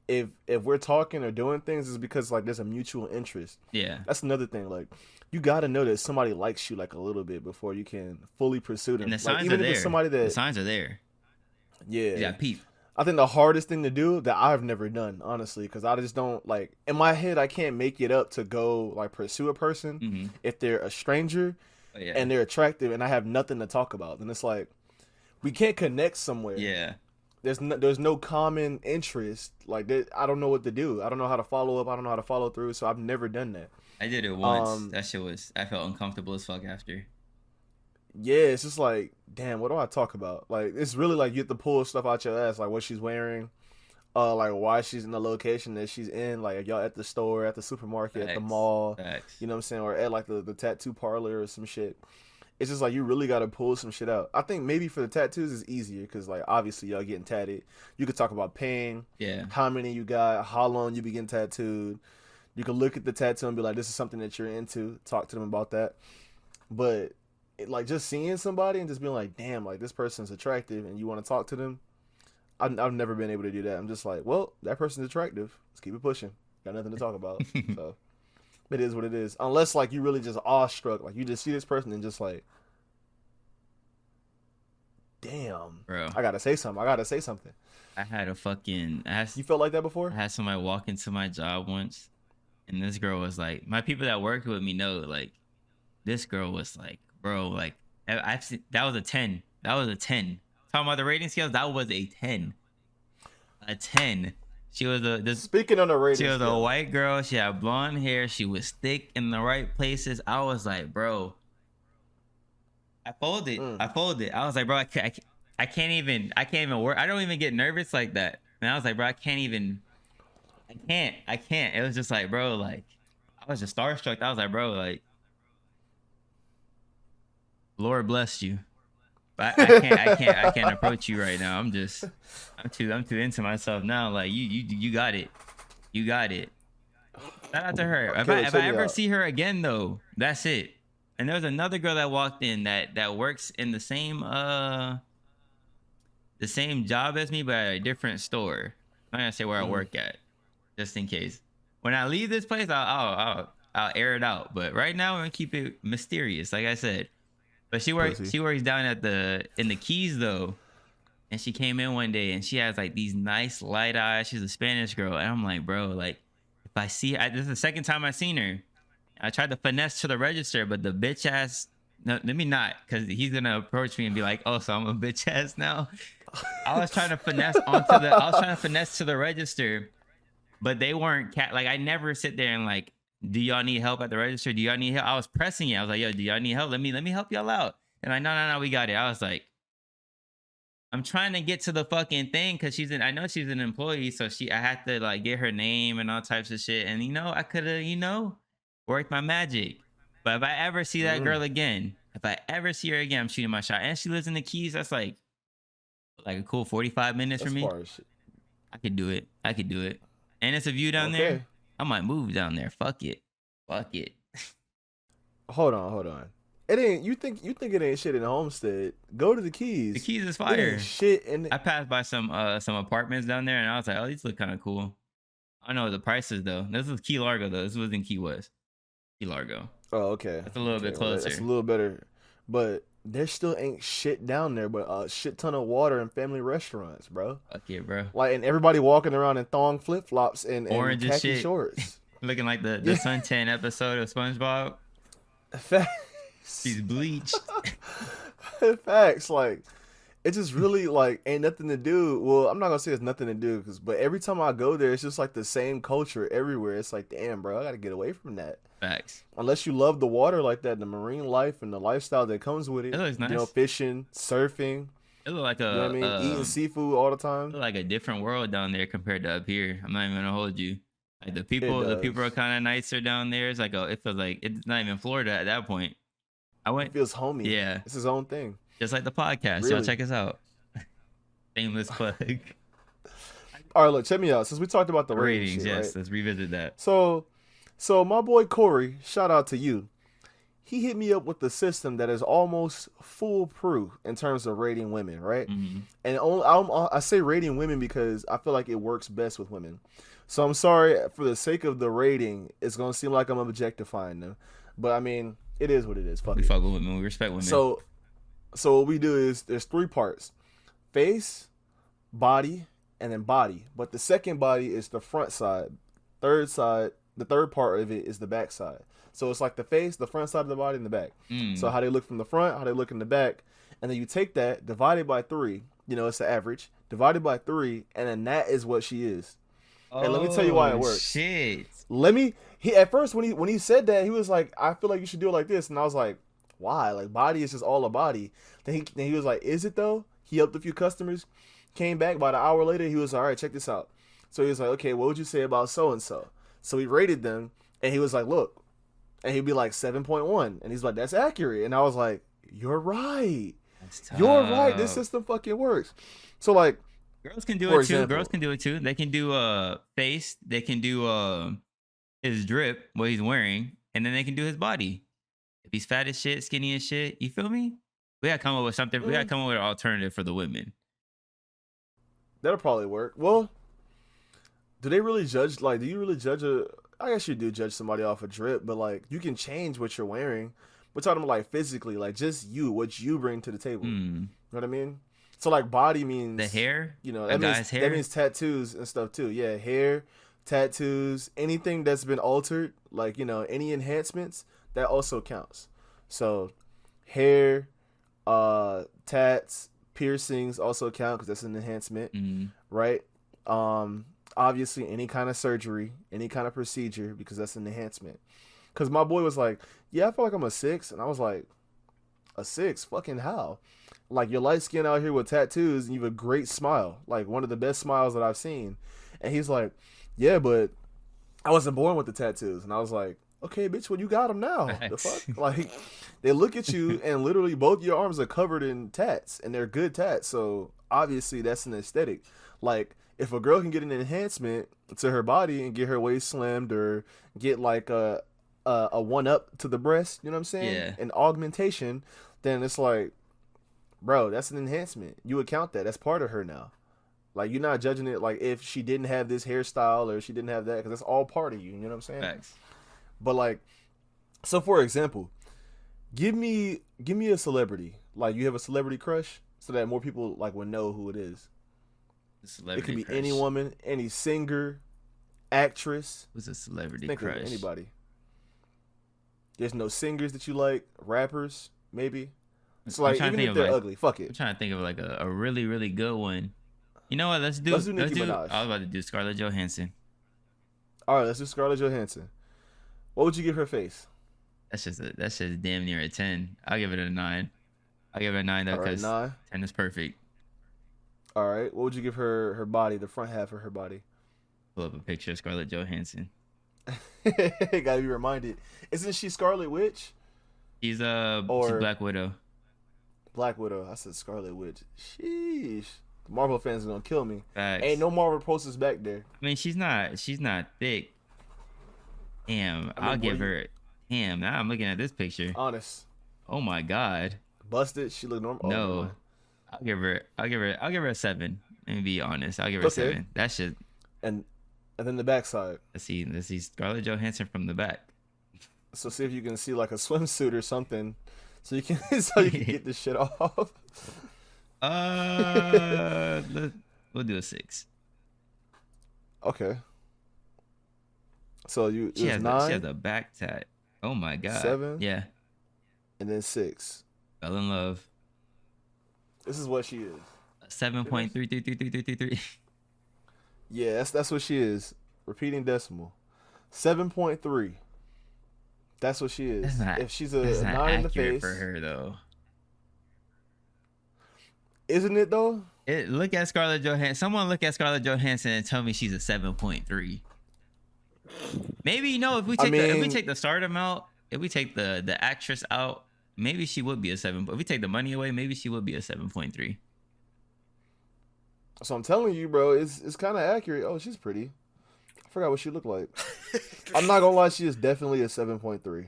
if we're talking or doing things, it's because there's a mutual interest. Yeah. That's another thing. Like you got to know that somebody likes you a little bit before you can fully pursue them. And the signs even are if it's there. somebody that The signs are there. Yeah. Yeah, peep. I think the hardest thing to do that I've never done, honestly, because I just don't in my head, I can't make it up to go pursue a person if they're a stranger and they're attractive and I have nothing to talk about. Then it's we can't connect somewhere. Yeah. There's no common interest. I don't know what to do. I don't know how to follow up. I don't know how to follow through. So I've never done that. I did it once. That shit I felt uncomfortable as fuck after. Yeah, it's just damn, what do I talk about? It's really you have to pull stuff out your ass, what she's wearing, why she's in the location that she's in, if y'all at the store, at the supermarket, Facts. at the mall, Facts. you know what I'm saying, or at the tattoo parlor or some shit. It's just you really got to pull some shit out. I think maybe for the tattoos it's easier because obviously y'all getting tatted. You could talk about pain, how many you got, how long you be getting tattooed. You can look at the tattoo and be like, this is something that you're into. Talk to them about that. But just seeing somebody and just being damn, this person's attractive and you want to talk to them. I've never been able to do that. I'm just well, that person's attractive. Let's keep it pushing. Got nothing to talk about. So it is what it is. Unless you really just awestruck, you just see this person and just damn, bro, I gotta say something. I had You felt like that before? I had somebody walk into my job once, and this girl was my people that worked with me know, this girl was bro, I've seen, that was a 10. That was a 10. Talking about the rating scales, that was a 10. A 10. She was speaking on the rating she was scale. A white girl. She had blonde hair. She was thick in the right places. I was bro. I folded. I was bro, I can't even work. I don't even get nervous like that. And I was bro, I can't. It was just bro, I was just starstruck. I was bro, Lord bless you. But I can't approach you right now. I'm too into myself now. You got it. You got it. Shout out to her. Okay, if I ever see her again though, that's it. And there was another girl that walked in that works in the same job as me, but at a different store. I'm not gonna say where I work at, just in case. When I leave this place, I'll air it out. But right now, we're gonna keep it mysterious, like I said. But she works down in the Keys though. And she came in one day and she has like these nice light eyes. She's a Spanish girl. And I'm like, bro, like if I see this is the second time I seen her. I tried to finesse to the register, but the bitch ass, no, let me not, because he's gonna approach me and be like, oh, so I'm a bitch ass now. I was trying to I was trying to finesse to the register, but they weren't like I never sit there and like, do y'all need help at the register? Do y'all need help? I was pressing it. I was like, yo, do y'all need help? Let me help y'all out. And like, no, we got it. I was like, I'm trying to get to the fucking thing because I know she's an employee, so I had to like get her name and all types of shit. And I could have, worked my magic. But if I ever see that girl again, if I ever see her again, I'm shooting my shot. And she lives in the Keys. That's like a cool 45 minutes for me. I could do it. And it's a view down there. I might move down there. Fuck it. Hold on. It ain't you think it ain't shit in Homestead. Go to the Keys. The Keys is fire. It ain't shit in I passed by some apartments down there and I was like, oh, these look kind of cool. I don't know the prices though. This was Key Largo though. This was in Key West. Key Largo. Oh, okay. That's a little bit closer. That's a little better. But there still ain't shit down there but a shit ton of water and family restaurants, bro. Fuck yeah, bro. Like, and everybody walking around in thong flip-flops and orange khaki and shit. Shorts. Looking like the suntan episode of SpongeBob. Facts. She's bleached. Facts. Like, it just really, like, ain't nothing to do. Well, I'm not going to say it's nothing to do, but every time I go there, it's just, like, the same culture everywhere. It's like, damn, bro, I got to get away from that. Facts. Unless you love the water like that, the marine life and the lifestyle that comes with it. It looks nice. Fishing, surfing. It look like eating seafood all the time. It look like a different world down there compared to up here. I'm not even gonna hold you. Like the people are kind of nicer down there. It's like it feels like it's not even Florida at that point. It feels homey. Yeah, it's his own thing. Just like the podcast. Really? Y'all check us out. Shameless plug. All right, look, check me out. Since we talked about the ratings, shit, yes, right? Let's revisit that. So my boy Corey, shout out to you. He hit me up with the system that is almost foolproof in terms of rating women, right? Mm-hmm. And I say rating women because I feel like it works best with women. So I'm sorry, for the sake of the rating, it's gonna seem like I'm objectifying them, but I mean, it is what it is. We fuck with women. We respect women. So what we do is there's 3 parts: face, body, and then body. But the second body is the front side. The third part of it is the back side. So it's like the face, the front side of the body, and the back. So how they look from the front, how they look in the back, and then you take that, divide it by 3. It's the average. Divided by 3, and then that is what she is. And let me tell you why it works. Shit. At first when he said that, he was like, I feel like you should do it like this, and I was like, why? Like, body is just all a body. Then he was like, is it though? He helped a few customers, came back about an hour later. He was all right, check this out. So he was like, okay, what would you say about so and so? So he rated them, and he was like, look, and he'd be like 7.1, and he's like, that's accurate. And I was like, you're right. You're right. This system fucking works. So like, girls can do it too. Girls can do it too. They can do face. They can do his drip, what he's wearing, and then they can do his body. If he's fat as shit, skinny as shit, you feel me? We gotta come up with something. We gotta come up with an alternative for the women. That'll probably work. Well, do they really judge? Like, do you really judge I guess you do judge somebody off a drip, but like, you can change what you're wearing. We're talking about like physically, like just what you bring to the table. You know what I mean? So like, body means the hair. That means tattoos and stuff too. Yeah, hair, tattoos, anything that's been altered, like any enhancements, that also counts. So hair, tats, piercings also count because that's an enhancement, right? Obviously any kind of surgery, any kind of procedure, because that's an enhancement. Because my boy was like, yeah, I feel like I'm a 6, and I was like, a 6? Fucking how? Like, you're light skinned out here with tattoos, and you have a great smile, like one of the best smiles that I've seen. And he's like, yeah, but I wasn't born with the tattoos. And I was like, okay, bitch, well, you got them now. The fuck? Like, they look at you, and literally both your arms are covered in tats, and they're good tats. So obviously that's an aesthetic. Like, if a girl can get an enhancement to her body and get her waist slimmed, or get like a 1-up to the breast, you know what I'm saying? Yeah. An augmentation, then it's like, bro, that's an enhancement. You account that. That's part of her now. Like, you're not judging it like if she didn't have this hairstyle or she didn't have that, because that's all part of you. You know what I'm saying? Thanks. But like, so for example, give me a celebrity. Like, you have a celebrity crush. so that more people like would know who it is. It could Celebrity be any crush. woman, any singer, actress. Who's a celebrity Think of crush? anybody. There's no singers that you like, rappers, maybe. So I'm like trying to even think if of they're like ugly, fuck I'm it. trying to think of like a really really good one. You know what? Let's do Nicki Minaj. I was about to do Scarlett Johansson. All right, let's do Scarlett Johansson. What would you give her face? That's just damn near a 10. I'll give it a 9. I'll give it a 9 though All right, because 9. 10 is perfect. All right, what would you give her body, the front half of her body? Pull up a picture of Scarlett Johansson. Gotta be reminded. Isn't she Scarlet Witch She's or Black Widow. Black Widow? I said Scarlet Witch. Sheesh. The Marvel fans are gonna kill me. Facts. Ain't no Marvel posters back there. I mean, she's not thick. Damn, I mean, I'll give her. Damn, now I'm looking at this picture. Honest. Oh my god. Busted. She look normal. No, Oh, I'll give her a 7. Let me be honest. I'll give her a okay. 7. That shit. and then the backside. Let's see Scarlett Johansson from the back. So see if you can see like a swimsuit or something, so you can so you can get this shit off. We'll do a 6. Okay. So it was She 9, has a back tat. Oh my god. 7, Yeah. and then 6. Fell in love. This is what she is. 7.3333333. Yeah, that's what she is. Repeating decimal. 7.3. That's what she is. If she's a That's not 9 in the accurate face, for her though. isn't it though? Look at Scarlett Johansson. Someone look at Scarlett Johansson and tell me she's a 7.3. Maybe if we take if we take the stardom out, if we take the actress out, maybe she would be a 7. But if we take the money away, maybe she would be a 7.3. So I'm telling you, bro, it's kind of accurate. Oh, she's pretty. I forgot what she looked like. I'm not gonna lie, she is definitely a 7.3.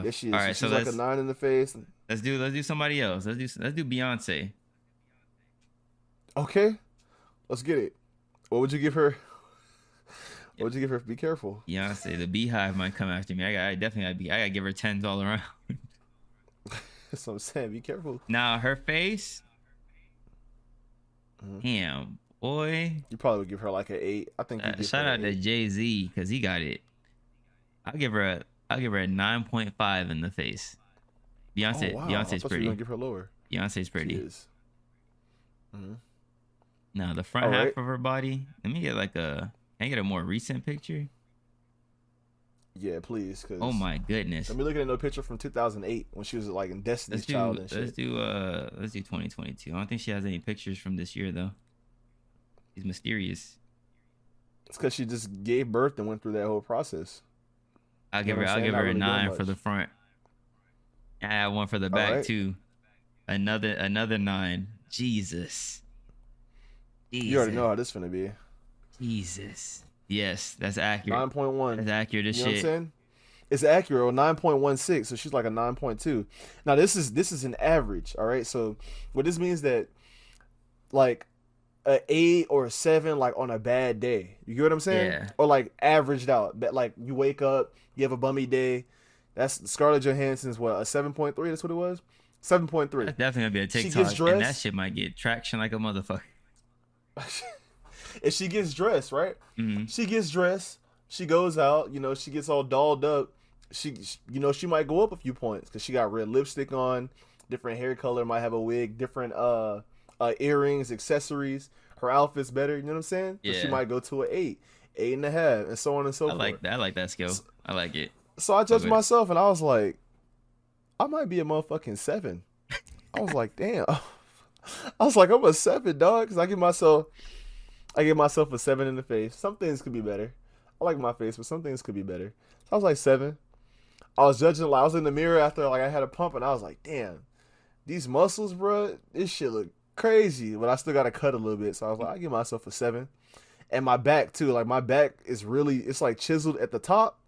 Yes, she is. All right, She's like a 9 in the face. Let's do somebody else. Let's do Beyonce. Okay, let's get it. What would you give her? What would you give her? Be careful. Beyonce, the Beehive might come after me. I gotta give her 10s all around. That's what I'm saying. Be careful. Now her face, damn boy. You probably would give her like an 8. I think. Shout out to Jay-Z because he got it. I'll give her a 9.5 in the face. Beyonce, Oh, wow. Beyonce's I thought you were pretty. gonna give her lower. Beyonce's pretty. She is. Now the front All half right. of her body. Let me get can I get a more recent picture? Yeah, please. Cause Oh my goodness. let me look at no picture from 2008 when she was like in Destiny's Child and shit. Let's do 2022. I don't think she has any pictures from this year though. She's mysterious. It's because she just gave birth and went through that whole process. I'll You give know her what I'm saying? Not a really doing 9 for much. the front. I have one for the back right. too. Another 9. Jesus. You already know how this finna be. Jesus. Yes, that's accurate. 9.1. That's accurate as You know what I'm shit. saying? It's accurate. Or 9.16. So she's like a 9.2. Now this is an average. All right. So what this means that like a 8 or a 7 like on a bad day. You get what I'm saying? Yeah. Or like averaged out. But like you wake up, you have a bummy day. That's Scarlett Johansson's what, a 7.3? That's what it was? 7.3. That's definitely gonna be a She TikTok, gets and that dressed. shit might get traction like a motherfucker. If she gets dressed, right? Mm-hmm. She gets dressed. She goes out. She gets all dolled up. She might go up a few points because she got red lipstick on, different hair color, might have a wig, different earrings, accessories. Her outfit's better. You know what I'm saying? So she Yeah. might go to an 8, 8.5, and so on and so I forth. like that. I like that skill. I like it. So I judged it. myself, and I was like, I might be a motherfucking 7. I was like, damn. I was like, I'm a 7, dog, because I give myself a 7 in the face. Some things could be better. I like my face, but some things could be better. So I was like 7. I was judging. I was in the mirror after like I had a pump, and I was like, damn, these muscles, bro, this shit look crazy. But I still got to cut a little bit. So I was like, I give myself a 7. And my back too. Like my back is really, it's like chiseled at the top,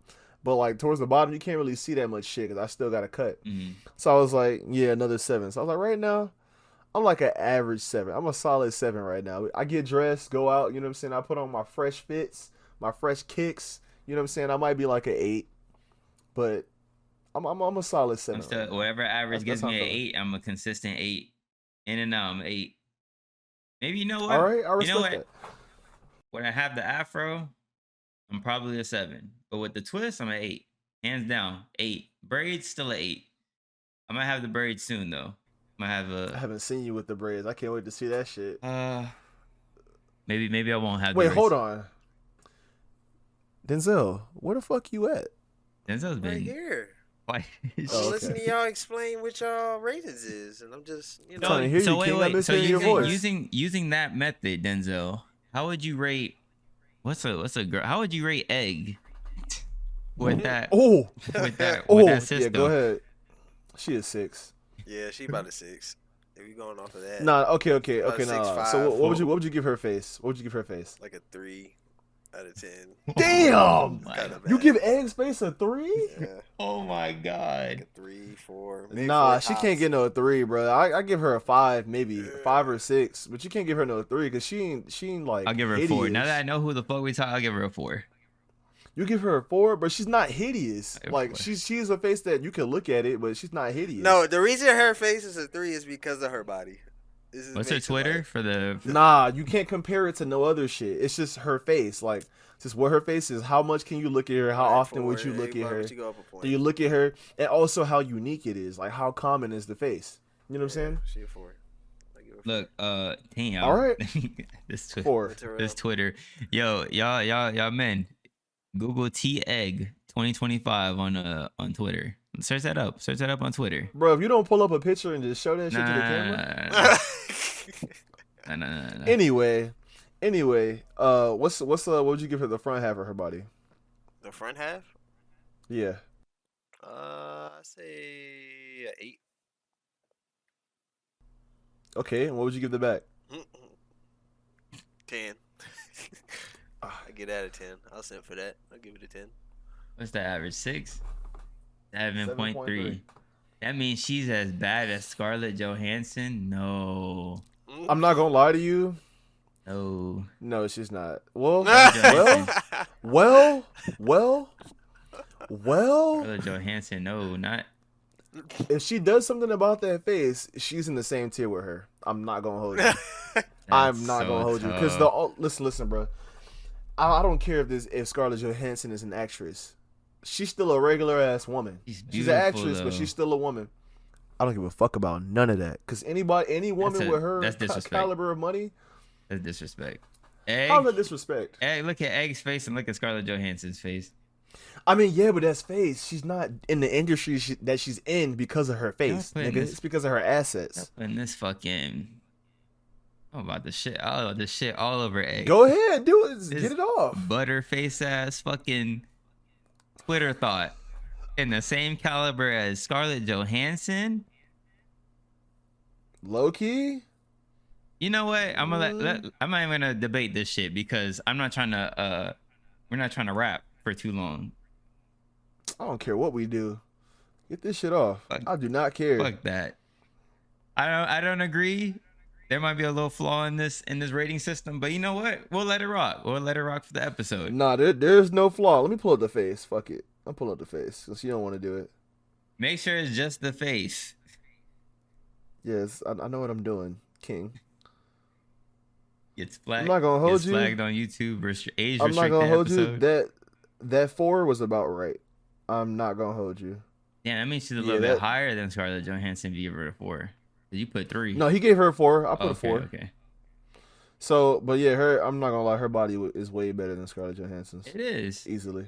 but like towards the bottom, you can't really see that much shit because I still got to cut. Mm-hmm. So I was like, yeah, another 7. So I was like, right now, I'm like an average 7. I'm a solid 7 right now. I get dressed, go out, you know what I'm saying? I put on my fresh fits, my fresh kicks, you know what I'm saying? I might be like an 8, but I'm a solid 7. I'm still whatever average That's gives how me I'm an feeling. 8. I'm a consistent 8. In and out, I'm 8. Maybe you know All what? right, I You know respect what? that. When I have the afro, I'm probably a 7. But with the twist, I'm an 8. Hands down, 8. Braids still an 8. I might have the braids soon though. I might have I a haven't seen you with the braids. I can't wait to see that shit. maybe I won't have the Wait, hold braids. on. Denzel, where the fuck you at? Denzel's Right been here. quiet. Oh, I'm okay. listening to y'all explain what y'all ratings is, and I'm just, I'm trying to hear So you, King. I wait. miss So hearing your voice. using that method, Denzel, how would you rate what's a girl? How would you rate egg with that Oh, with that yeah. Go system? ahead. She is 6. Yeah, she about a 6. If you going off of that, Nah, okay, she about a nah. 6.5, So what would you give her face? What would you give her face? like a 3 out of 10. Oh Damn! It's my kind of You bad. give Eggs face a 3? Yeah, Oh my like god. a 3, 4, maybe 4 Nah, she can't tops. get no 3, bro. I give her a 5, maybe 5 or Yeah. 6, but you can't give her no 3 because she ain't like I'll give her a 4. Now that I hideous. know who the fuck we talk, I'll give her a 4. You give her a 4, but she's not hideous. I'll give her a Like 4. she's a face that you can look at it, but she's not hideous. No, the reason her face is a 3 is because of her body. This is What's her makes it Twitter like, for the? Nah, you can't compare it to no other shit. It's just her face. Like, just what her face is. How much can you look at her? How alright, often would 4. you look Hey, at why her? would you go up a Do point? you look at her? And also how unique it is. Like, how common is the face? You know what I'm saying? She a 4. I give her a 4. Look, damn. All right. this Twitter. 4. This Twitter. Yo, y'all men. Google T Egg 2025 on Twitter. Search that up. Search that up on Twitter. Bro, if you don't pull up a picture and just show that shit to the camera. Nah. Anyway, what would you give her the front half of her body? The front half? Yeah. I say a 8. Okay, and what would you give the back? 10. I get out of 10. I'll send for that. I'll give it a 10. What's the average? 6? 7.3. 7.3. That means she's as bad as Scarlett Johansson? No. I'm not gonna lie to you. No. No, she's not. Well, Scarlett Johansson, no, not. if she does something about that face, she's in the same tier with her. I'm not gonna hold you. I'm not gonna hold you because listen, bro. I don't care if Scarlett Johansson is an actress. She's still a regular ass woman. She's an actress, but she's still a woman. I don't give a fuck about none of that. Cause any woman with her caliber of money, that's disrespect. Egg, how is that disrespect? Egg, look at Egg's face and look at Scarlett Johansson's face. I mean, yeah, but that's face. She's not in the industry that she's in because of her face. Nigga. It's because of her assets. And this fucking, I'm about the shit all over Egg. Go ahead, do it. Get it off. Butterface ass fucking Twitter thought in the same caliber as Scarlett Johansson. Low key. You know what? I'm not even gonna debate this shit because I'm not trying to. We're not trying to rap for too long. I don't care what we do. Get this shit off. I do not care. Fuck that. I don't agree. There might be a little flaw in this rating system, but you know what? We'll let it rock. We'll let it rock for the episode. Nah, there's no flaw. Let me pull up the face. Fuck it. I'm pulling up the face because you don't want to do it. Make sure it's just the face. Yes, I know what I'm doing, King. It's flagged. I'm not gonna hold you. Flagged on YouTube. Age I'm not restricted gonna hold episode. you. That 4 was about right. I'm not gonna hold you. Yeah, that means she's a little bit higher than Scarlett Johansson. If you give her a 4, you put 3. No, he gave her a 4. I put a 4. Okay. So, but yeah, I'm not gonna lie. Her body is way better than Scarlett Johansson's. It is easily.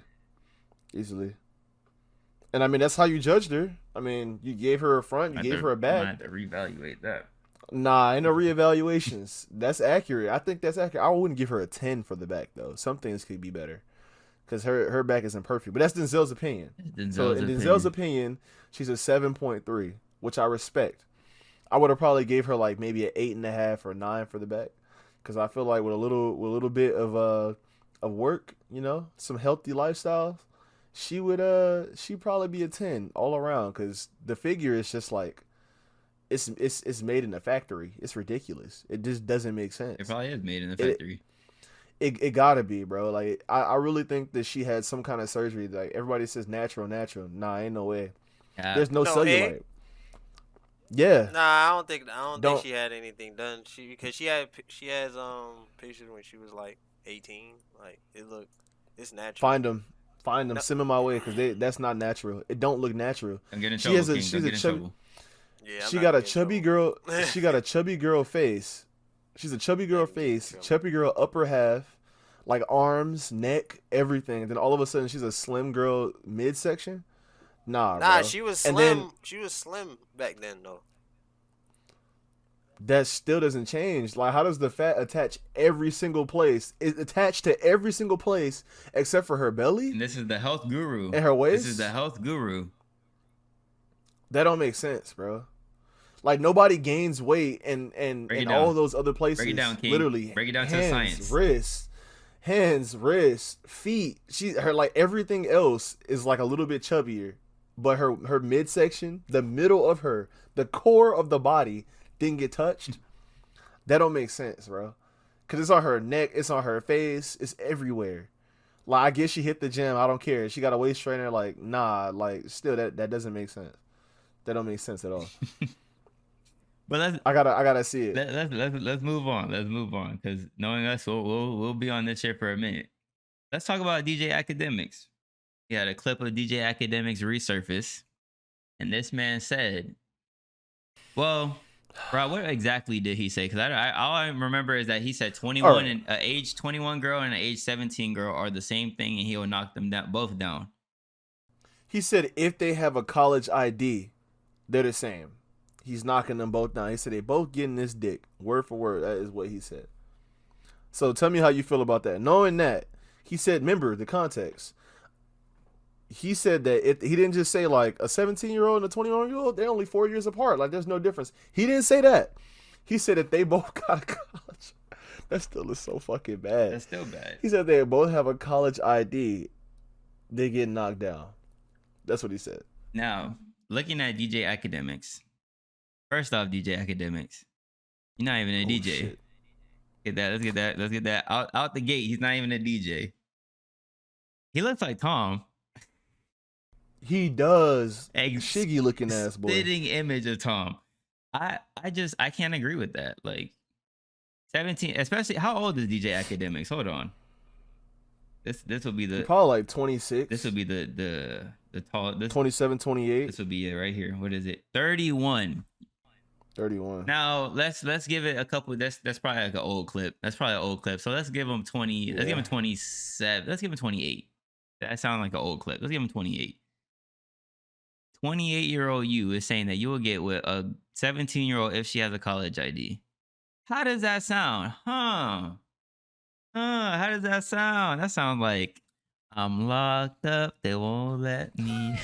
And I mean, that's how you judged her. I mean, you gave her a front, you gave her a back. I have to reevaluate that. Nah, ain't no reevaluations. That's accurate. I think that's accurate. I wouldn't give her a 10 for the back though. Some things could be better, because her back isn't perfect. But that's Denzel's opinion. Denzel's opinion, she's a 7.3, which I respect. I would have probably gave her like maybe an 8.5 or 9 for the back, because I feel like with a little bit of work, some healthy lifestyles, she'd probably be a 10 all around, because the figure is just like it's made in a factory. It's ridiculous. It just doesn't make sense. It probably is made in a factory. It gotta be, bro. Like I really think that she had some kind of surgery. Like everybody says natural. Nah, ain't no way. There's no cellulite. Yeah, Nah, I don't think don't she had anything done. Because she has pictures when she was like 18. Like it's natural. find them, find them, No, send them my way because that's not natural. It don't look natural. Don't get in She has trouble, a King. Don't she's a get in chubby trouble. yeah, I'm she not got gonna a get in chubby trouble. girl. Not She got a chubby girl face. She's a chubby girl gonna get in face, trouble. chubby girl upper half, like arms, neck, everything. Then all of a sudden she's a slim girl midsection. Nah, Nah, bro. she was And then slim. She was slim back then though. that still doesn't change. Like, how does the fat attach every single place? It's attached to every single place except for her belly And this is the health guru. and her This is the waist. health guru. That don't make sense, bro. Like nobody gains weight Break it and all down. those other Break it places. down, King. Literally, Break it down to the science. hands, wrists, feet. Her like everything else is like a little bit chubbier, but her midsection, the middle of her, the core of the body didn't get touched. That don't make sense, bro. Cause it's on her neck, it's on her face, it's everywhere. Like I guess she hit the gym. I don't care. She got a waist trainer. Like nah. Like still that doesn't make sense. That don't make sense at all. But I gotta see it. let's move on. Let's move on because knowing us, we'll be on this shit for a minute. Let's talk about DJ Academics. He had a clip of DJ Academics resurface, and this man said, "Well, bro, what exactly did he say? Because all I remember is that he said 21 right. and age 21 girl and an age 17 girl are the same thing, and he'll knock them down both down." He said if they have a college ID, they're the same. He's knocking them both down. He said they both getting this dick. Word for word. That is what he said. So tell me how you feel about that. Knowing that, he said, remember the context. He said that he didn't just say like a 17-year-old and a 21-year-old, they're only 4 years apart. Like there's no difference. He didn't say that. He said that they both got a college. That still is so fucking bad. That's still bad. He said they both have a college ID. They get knocked down. That's what he said. Now, looking at DJ Academics, first off, DJ Academics, you're not even a DJ. Shit. Get that. Let's get that out the gate. He's not even a DJ. He looks like Tom. He does. A Shiggy looking ass boy. Spitting image of Tom. I can't agree with that. Like 17, especially how old is DJ Academics? Hold on. This will be the Probably like 26. this will be the tall this 27, 28, this will be it right here. What is it? 31. 31. Now let's give it a couple. That's probably like an old clip. That's probably an old clip. So let's give him 20. Let's give him 27. Let's give him 28. That sounds like an old clip. Let's give him 28. 28-year-old you is saying that you will get with a 17-year-old if she has a college ID. How does that sound? How does that sound? That sounds like I'm locked up. They won't let me.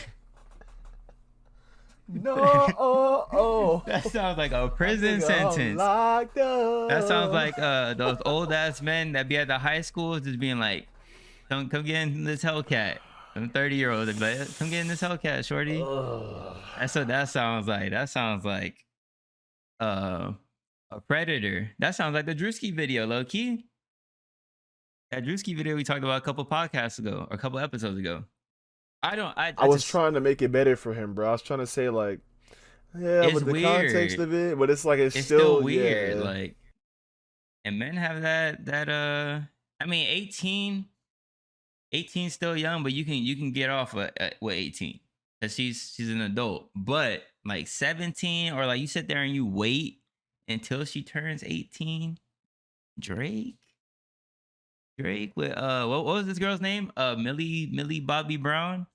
No, oh. That sounds like a prison sentence. Locked up. That sounds like those old ass men that be at the high schools just being like, come get in this Hellcat. Some 30-year-olds be like, come get in this Hellcat, shorty. That's what that sounds like. That sounds like a predator. That sounds like the Drewski video, low key. That Drewski video we talked about a couple podcasts ago or a couple episodes ago. I was trying to make it better for him, bro. I was trying to say like, yeah, it's but the weird. context of it, but it's like it's still weird. Yeah. Like, and men have that I mean 18 still young, but you can get off with 18 because she's an adult. But like 17 or like you sit there and you wait until she turns 18. Drake with what was this girl's name? Millie Bobby Brown.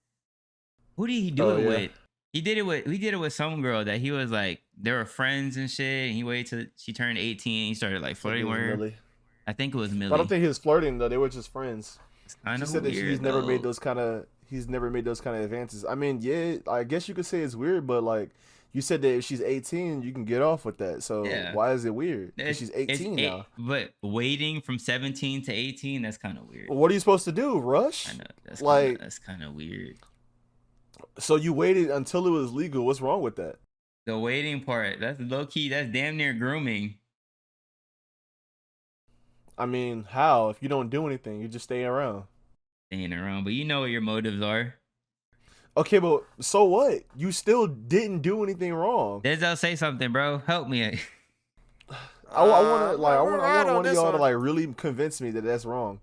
Who did he do it with? He did it with some girl that he was like they were friends and shit. And he waited till she turned 18. He started like flirting with her. Millie. I think it was Millie. But I don't think he was flirting though. They were just friends. She said that he's never made those kind of advances. I mean, yeah, I guess you could say it's weird, but like you said that if she's 18, you can get off with that. So why is it weird? She's 18 now. But waiting from 17 to 18, that's kind of weird. Well, what are you supposed to do? Rush? I know that's kind of weird. So you waited until it was legal. What's wrong with that? The waiting part, that's low key. That's damn near grooming. I mean, how? If you don't do anything, you just stay around. Staying around, but you know what your motives are. Okay, but so what? You still didn't do anything wrong. Denzel, say something, bro. Help me. I want to I'm like gonna I ride want on one of this y'all to one. like really convince me that that's wrong.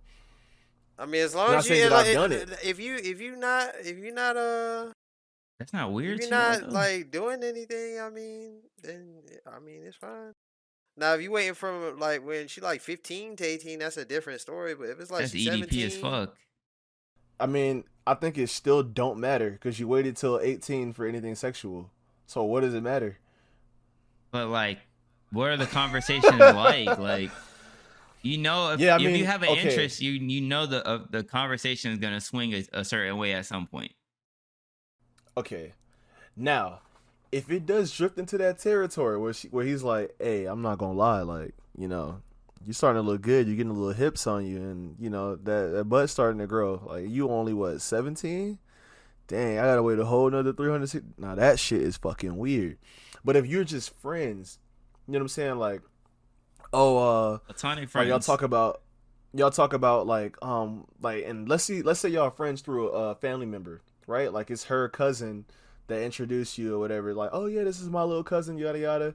I mean, as I'm long not as you saying that I've done it. That's not if weird you're to y'all not though. like doing anything, I mean, then I mean it's fine. Now, if you waiting from like when she like 15 to 18, that's a different story. But if it's like That's she's EDP as 17, fuck. I mean, I think it still don't matter because you waited till 18 for anything sexual. So what does it matter? But like, what are the conversations like? Like, you know, Yeah, I if you mean, have an okay, interest, you know the conversation is gonna swing a certain way at some point. okay. Now, if it does drift into that territory where he's like, "Hey, I'm not gonna lie, like, you starting to look good. You're getting a little hips on you, and that butt's starting to grow. Like, you only what 17? Dang, I gotta wait a whole another 300. Now that shit is fucking weird. But if you're just friends, you know what I'm saying? Like, oh, Platonic like friends. y'all talk about like, and let's say y'all friends through a family member, right? Like it's her cousin that introduced you or whatever. Like, oh yeah, this is my little cousin, yada yada.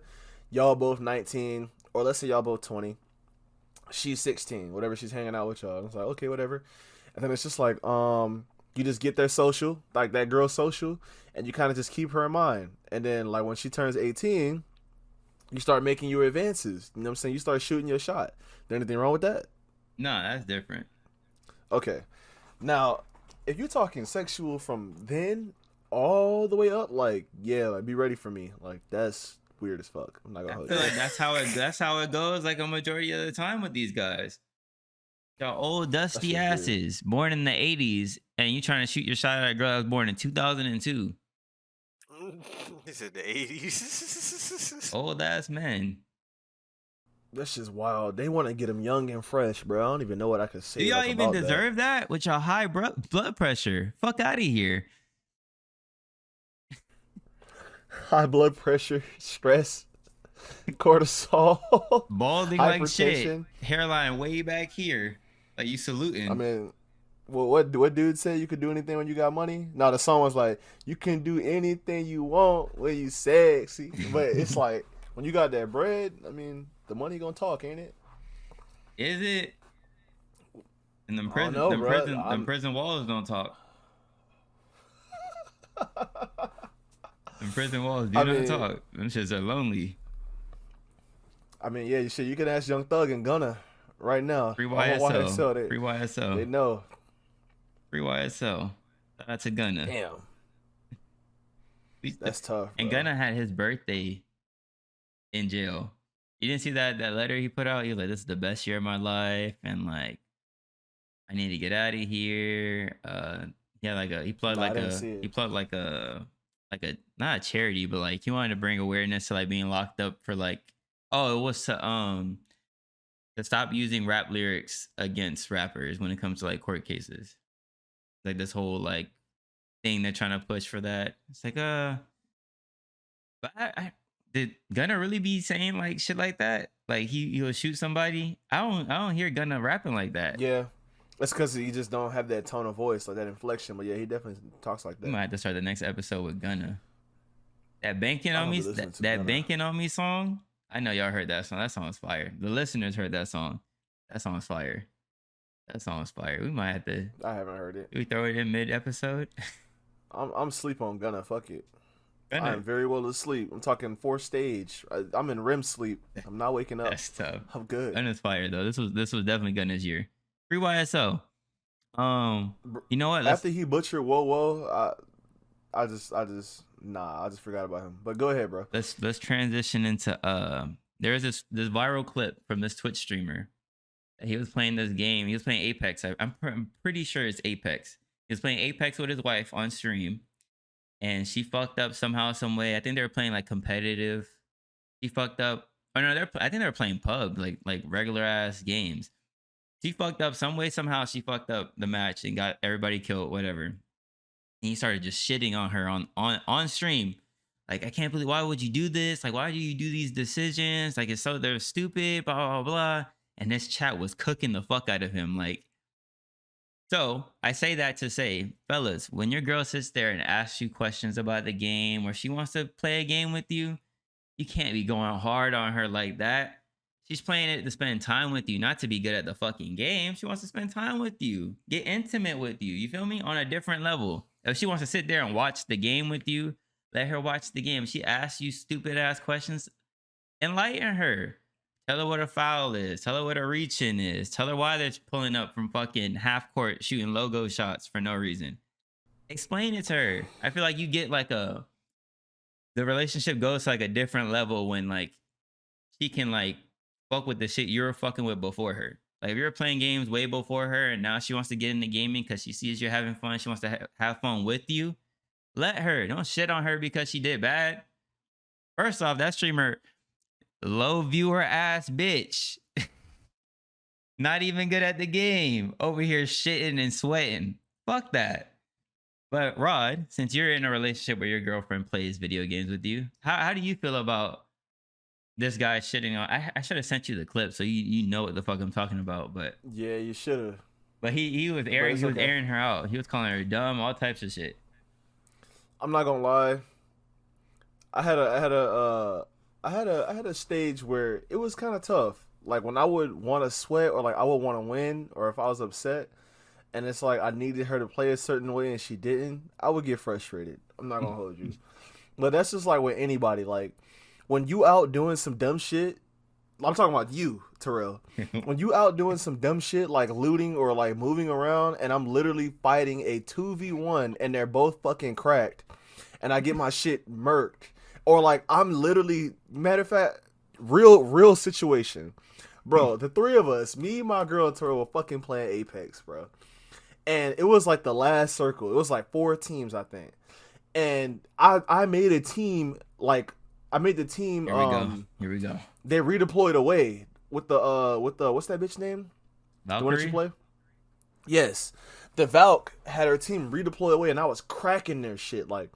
Y'all both 19, or let's say y'all both 20. She's 16, whatever. She's hanging out with y'all. It's like okay, whatever. And then it's just like you just get their social, like that girl's social, and you kind of just keep her in mind. And then like when she turns 18, you start making your advances. You know what I'm saying? You start shooting your shot. There anything wrong with that? No, that's different. Okay. Now, if you're talking sexual from then all the way up, like, yeah, like be ready for me. Like that's weird as fuck. I'm not gonna I hold feel you. like that's how it goes. Like a majority of the time with these guys. Y'all old That dusty shit's weird. asses, born in the '80s, and you trying to shoot your shot at a girl that was born in 2002. this is the 80s. Old ass men. That's just wild. They want to get him young and fresh, bro. I don't even know what I could Do say y'all like even about that. deserve that with your high blood pressure? Fuck out of here. High blood pressure, stress, cortisol, Balding like shit. hypertension. Hairline way back here. Like you I saluting. mean, well, what dude said you could do anything when you got money? No, the song was like, you can do anything you want when you sexy. But it's like when you got that bread, I mean, the money gonna talk, ain't it? Is it? And them I don't prison, know, them bro. prison, them prison walls don't talk. Them prison walls do I not mean, talk. Them shits are lonely. yeah, shit. You can ask Young Thug and Gunna right now. Free I'm on YSL. YSL. Free They YSL. know. Free YSL. Shout out to Gunna. Damn, We- that's tough, And bro. Gunna had his birthday in jail. You didn't see that letter he put out? He was like, "This is the best year of my life," and like, I need to get out of here. He had like a he plugged Nah, I like didn't a see he it. plugged like a not a charity, but like he wanted to bring awareness to like being locked up for like it was to stop using rap lyrics against rappers when it comes to like court cases. Like this whole like thing they're trying to push for that. It's like but did Gunna really be saying like shit like that? Like he'll shoot somebody? I don't hear Gunna rapping like that. Yeah, that's because he just don't have that tone of voice, like that inflection. But yeah, he definitely talks like We that. might have to start the next episode with Gunna. That banking I on don't me, be listening to that Gunna. banking on me song. I know y'all heard that song. That song is fire. The listeners heard that song. That song is fire. That song is fire. We might have to I haven't heard it. we throw it in mid episode. I'm sleep on Gunna. Fuck it. I Gunna, am very well asleep. I'm talking fourth stage. I'm in REM sleep. I'm not waking up. that's tough. I'm good. Gunna's fire though. This was definitely Gunna's year. Free YSO. You know what? After he butchered Whoa Whoa, I just forgot about him. But go ahead, bro. Let's transition into there's this viral clip from this Twitch streamer. He was playing this game. He was playing Apex. I'm pretty sure it's Apex. He was playing Apex with his wife on stream, and she fucked up somehow, some way. I think they were playing like competitive. She fucked up. Oh no, I think they were playing pub, like regular ass games. She fucked up some way, somehow. She fucked up the match and got everybody killed, whatever. And he started just shitting on her on stream. Like, I can't believe, why would you do this? Like, why do you do these decisions? Like, they're stupid, blah blah blah. And this chat was cooking the fuck out of him. Like, So I say that to say, fellas, when your girl sits there and asks you questions about the game or she wants to play a game with you can't be going hard on her like that. She's playing it to spend time with you, not to be good at the fucking game. She wants to spend time with you, get intimate with you. You feel me? On a different level. If she wants to sit there and watch the game with you, let her watch the game. If she asks you stupid ass questions, enlighten her. Tell her what a foul is. Tell her what a reach-in is. Tell her why they're pulling up from fucking half court shooting logo shots for no reason. Explain it to her. I feel like you get like the relationship goes to like a different level when like she can like fuck with the shit you're fucking with before her. Like if you're playing games way before her and now she wants to get into gaming because she sees you're having fun, she wants to have fun with you. Let her. Don't shit on her because she did bad. First off, that streamer low viewer ass bitch. Not even good at the game. Over here shitting and sweating. Fuck that. But Rod, since you're in a relationship where your girlfriend plays video games with you, how do you feel about this guy shitting on? I should have sent you the clip so you know what the fuck I'm talking about. But Yeah, you should have. but he was airing airing her out. He was calling her dumb, all types of shit. I'm not gonna lie. I had a stage where it was kind of tough. Like when I would want to sweat or like I would want to win or if I was upset and it's like I needed her to play a certain way and she didn't, I would get frustrated. I'm not gonna hold you. But that's just like with anybody. Like when you out doing some dumb shit, I'm talking about you, Terrell. When you out doing some dumb shit like looting or like moving around and I'm literally fighting a 2v1 and they're both fucking cracked and I get my shit murked. Or like I'm literally, matter of fact, real situation. Bro, the three of us, me, my girl, and Terrell were fucking playing Apex, bro. And it was like the last circle. It was like 4 teams, I think. And I made a team like I made the team. Here we go. They redeployed away with the what's that bitch name? Valkyrie? The one that you play? Yes. The Valk had her team redeploy away, and I was cracking their shit like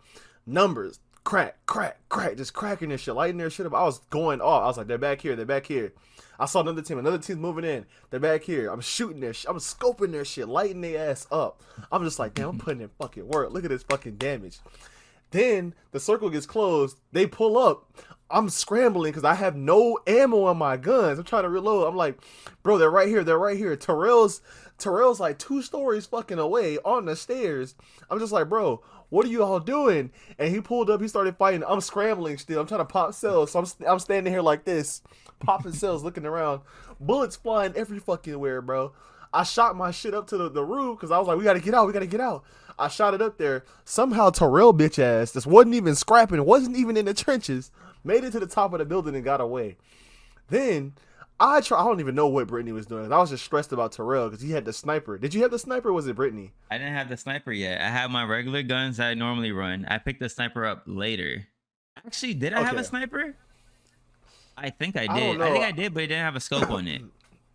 numbers, crack, just cracking their shit, lighting their shit up. I was going off. I was like, they're back here. I saw another team's moving in. They're back here. I'm shooting their shit. I'm scoping their shit, lighting their ass up. I'm just like, damn, I'm putting in fucking work. Look at this fucking damage. Then the circle gets closed. They pull up. I'm scrambling because I have no ammo on my guns. I'm trying to reload. I'm like, bro, they're right here. Terrell's like 2 stories fucking away on the stairs. I'm just like, bro, what are you all doing? And he pulled up. He started fighting. I'm scrambling still. I'm trying to pop cells. So I'm standing here like this, popping cells, looking around. Bullets flying every fucking where, bro. I shot my shit up to the roof because I was like, we got to get out. I shot it up there. Somehow Terrell bitch ass just wasn't even scrapping, wasn't even in the trenches, made it to the top of the building and got away. Then I don't even know what Brittany was doing. I was just stressed about Terrell because he had the sniper. Did you have the sniper or was it Brittany? I didn't have the sniper yet. I had my regular guns that I normally run. I picked the sniper up later. Actually, did I have a sniper? I think I did. I think I did, but it didn't have a scope on it.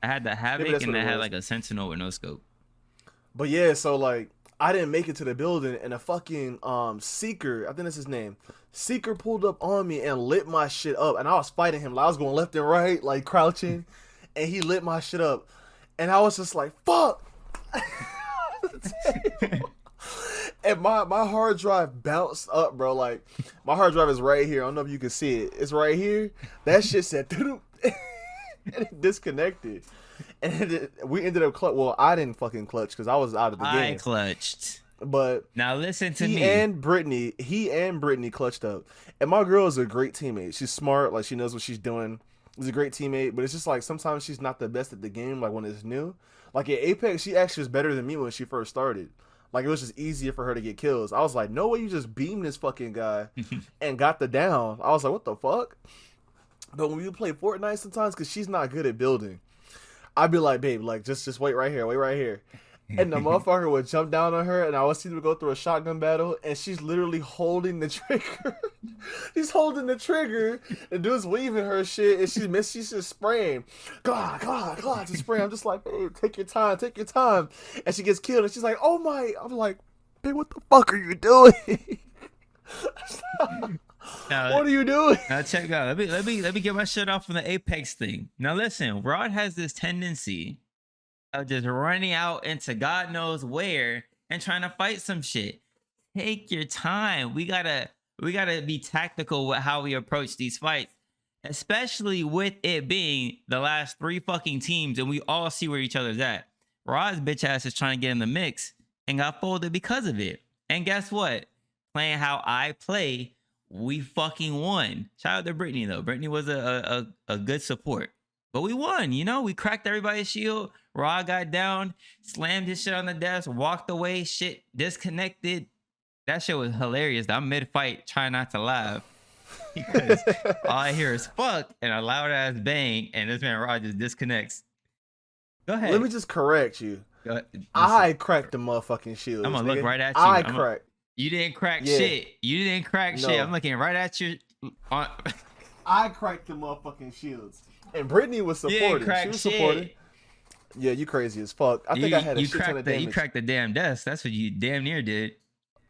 I had the Havoc and I had like a Sentinel with no scope. But yeah, so like I didn't make it to the building and a fucking Seeker, I think that's his name. Seeker pulled up on me and lit my shit up and I was fighting him. Like, I was going left and right, like crouching, and he lit my shit up. And I was just like, fuck. And my hard drive bounced up, bro. Like my hard drive is right here. I don't know if you can see it. It's right here. That shit said and it disconnected. And we ended up well, I didn't fucking clutch because I was out of the game. I clutched. But now listen to me. He and Brittany clutched up. And my girl is a great teammate. She's smart, like she knows what she's doing. She's a great teammate, but it's just like sometimes she's not the best at the game, like when it's new. Like at Apex, she actually was better than me when she first started. Like it was just easier for her to get kills. I was like, no way you just beamed this fucking guy and got the down. I was like, what the fuck? But when we play Fortnite sometimes, because she's not good at building, I'd be like, babe, like just wait right here. And the motherfucker would jump down on her, and I would see them go through a shotgun battle, and she's literally holding the trigger. She's holding the trigger, and dude's weaving her shit, and she's just spraying. God, just spraying. I'm just like, babe, take your time. And she gets killed, and she's like, oh my. I'm like, babe, what the fuck are you doing? Now, what are you doing? Now check out. Let me get my shit off from the Apex thing. Now listen, Rod has this tendency of just running out into God knows where and trying to fight some shit. Take your time. We gotta be tactical with how we approach these fights, especially with it being the last 3 fucking teams, and we all see where each other's at. Rod's bitch ass is trying to get in the mix and got folded because of it. And guess what? Playing how I play, we fucking won. Shout out to Brittany though. Brittany was a good support. But we won, you know, we cracked everybody's shield. Rod got down, slammed his shit on the desk, walked away, shit disconnected. That shit was hilarious. I'm mid-fight trying not to laugh because all I hear is fuck and a loud ass bang, and this man Rod just disconnects. Go ahead. Let me just correct you. I cracked the motherfucking shield. I'm gonna look right at you. I cracked. You didn't crack shit. You didn't crack shit. I'm looking right at you. I cracked the motherfucking shields. And Brittany was supporting. She was supporting. Yeah, you crazy as fuck. I think I had a shit ton of damage. You cracked the damn desk. That's what you damn near did.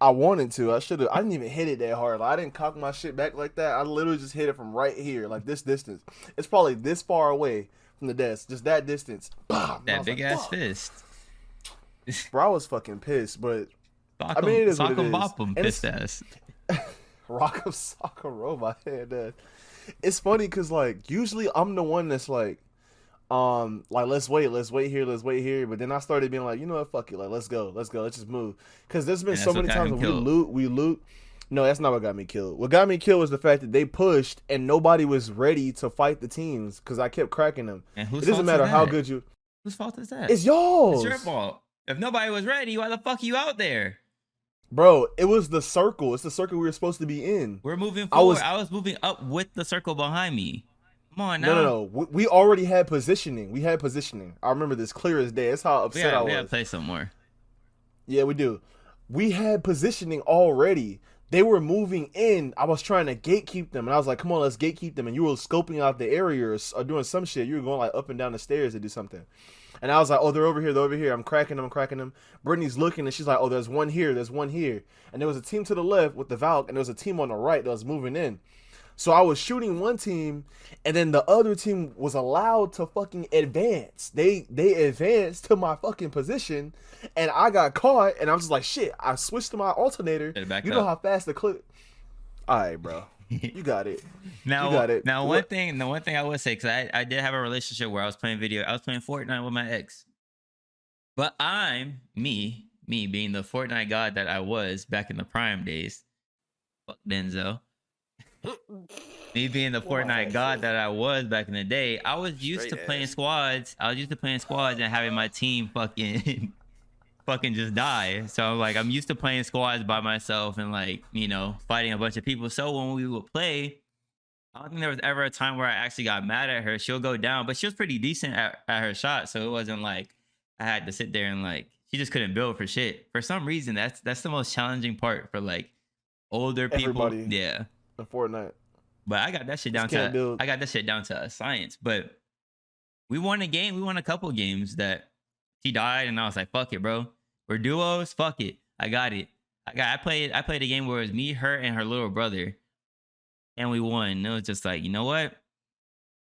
I wanted to. I should have. I didn't even hit it that hard. Like, I didn't cock my shit back like that. I literally just hit it from right here, like this distance. It's probably this far away from the desk. Just that distance. That big ass fist. Bro, I was fucking pissed, but I mean, it is what it is. Bop him, pissed ass. Rock of soccer roll my head. It's funny because like usually I'm the one that's like let's wait here. But then I started being like, you know what, fuck it, like let's go, let's just move. Because there's been so many times when we loot. No, that's not what got me killed. What got me killed was the fact that they pushed and nobody was ready to fight the teams because I kept cracking them. And it doesn't matter how good you. Whose fault is that? It's yours. It's your fault. If nobody was ready, why the fuck are you out there? Bro, it was the circle. It's the circle we were supposed to be in. We're moving forward. I was moving up with the circle behind me. Come on now. No. We already had positioning. We had positioning. I remember this clear as day. That's how upset I was. We gotta play some more. Yeah, we do. We had positioning already. They were moving in. I was trying to gatekeep them. And I was like, come on, let's gatekeep them. And you were scoping out the area or doing some shit. You were going like up and down the stairs to do something. And I was like, oh, they're over here. I'm cracking them. Brittany's looking, and she's like, oh, there's one here. And there was a team to the left with the Valk, and there was a team on the right that was moving in. So I was shooting one team, and then the other team was allowed to fucking advance. They advanced to my fucking position, and I got caught, and I was just like, shit, I switched to my alternator. You know how fast the clip... All right, bro. You got it. Now, one thing I would say, because I did have a relationship where I was playing Fortnite with my ex. But me being the Fortnite god that I was back in the prime days. Fuck Denzel. Me being the Fortnite god that I was back in the day, I was used to playing squads. I was used to playing squads and having my team fucking just die. So I'm used to playing squads by myself and fighting a bunch of people. So when we would play, I don't think there was ever a time where I actually got mad at her. She'll go down, but she was pretty decent at her shot. So it wasn't like I had to sit there and she just couldn't build for shit. For some reason, that's the most challenging part for older people. Everybody. Yeah. In Fortnite. But I got that shit down to a science. But we won a game. We won a couple games that she died, and I was like, fuck it, bro. We're duos. Fuck it. I got it. I played a game where it was me, her, and her little brother. And we won. And it was just like, you know what?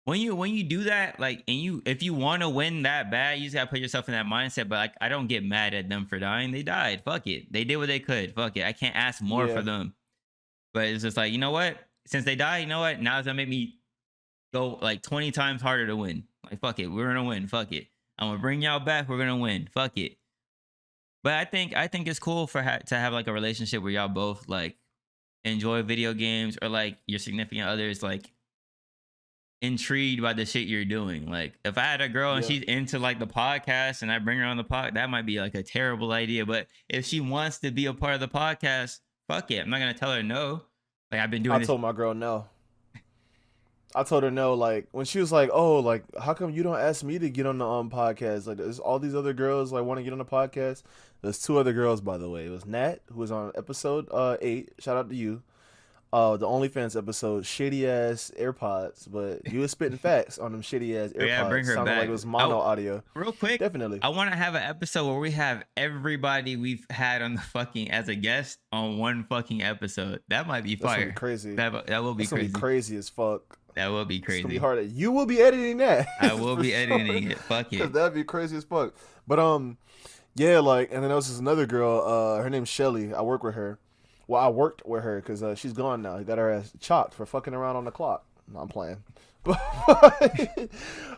When you do that, if you want to win that bad, you just gotta put yourself in that mindset. But I don't get mad at them for dying. They died. Fuck it. They did what they could. Fuck it. I can't ask more for them. But it's just like, you know what? Since they died, you know what? Now it's gonna make me go 20 times harder to win. Fuck it. We're gonna win. Fuck it. I'm gonna bring y'all back. We're gonna win. Fuck it. But I think it's cool to have a relationship where y'all both enjoy video games, or your significant other is intrigued by the shit you're doing. If I had a girl and she's into the podcast and I bring her on the pod, that might be a terrible idea. But if she wants to be a part of the podcast, fuck it. I'm not gonna tell her no. I've been doing. I told my girl no. I told her no. When she was like, "Oh, how come you don't ask me to get on the podcast? There's all these other girls want to get on the podcast." There's 2 other girls, by the way. It was Nat, who was on episode 8. Shout out to you. The OnlyFans episode, shitty ass AirPods, but you was spitting facts on them shitty ass AirPods. Yeah, bring her Sounded back. Like it was mono audio. Real quick, definitely. I want to have an episode where we have everybody we've had on the as a guest on one fucking episode. That might be fire. That's crazy. That will be That's crazy. Be crazy as fuck. That would be It's gonna be crazy. hard. You will be editing that. I will for be sure. editing it. Fuck Cause it. that'd be crazy as fuck. But yeah, like, and then there was this another girl. Her name's Shelly. I work with her. Well, I worked with her because she's gone now. He got her ass chopped for fucking around on the clock. No, I'm playing.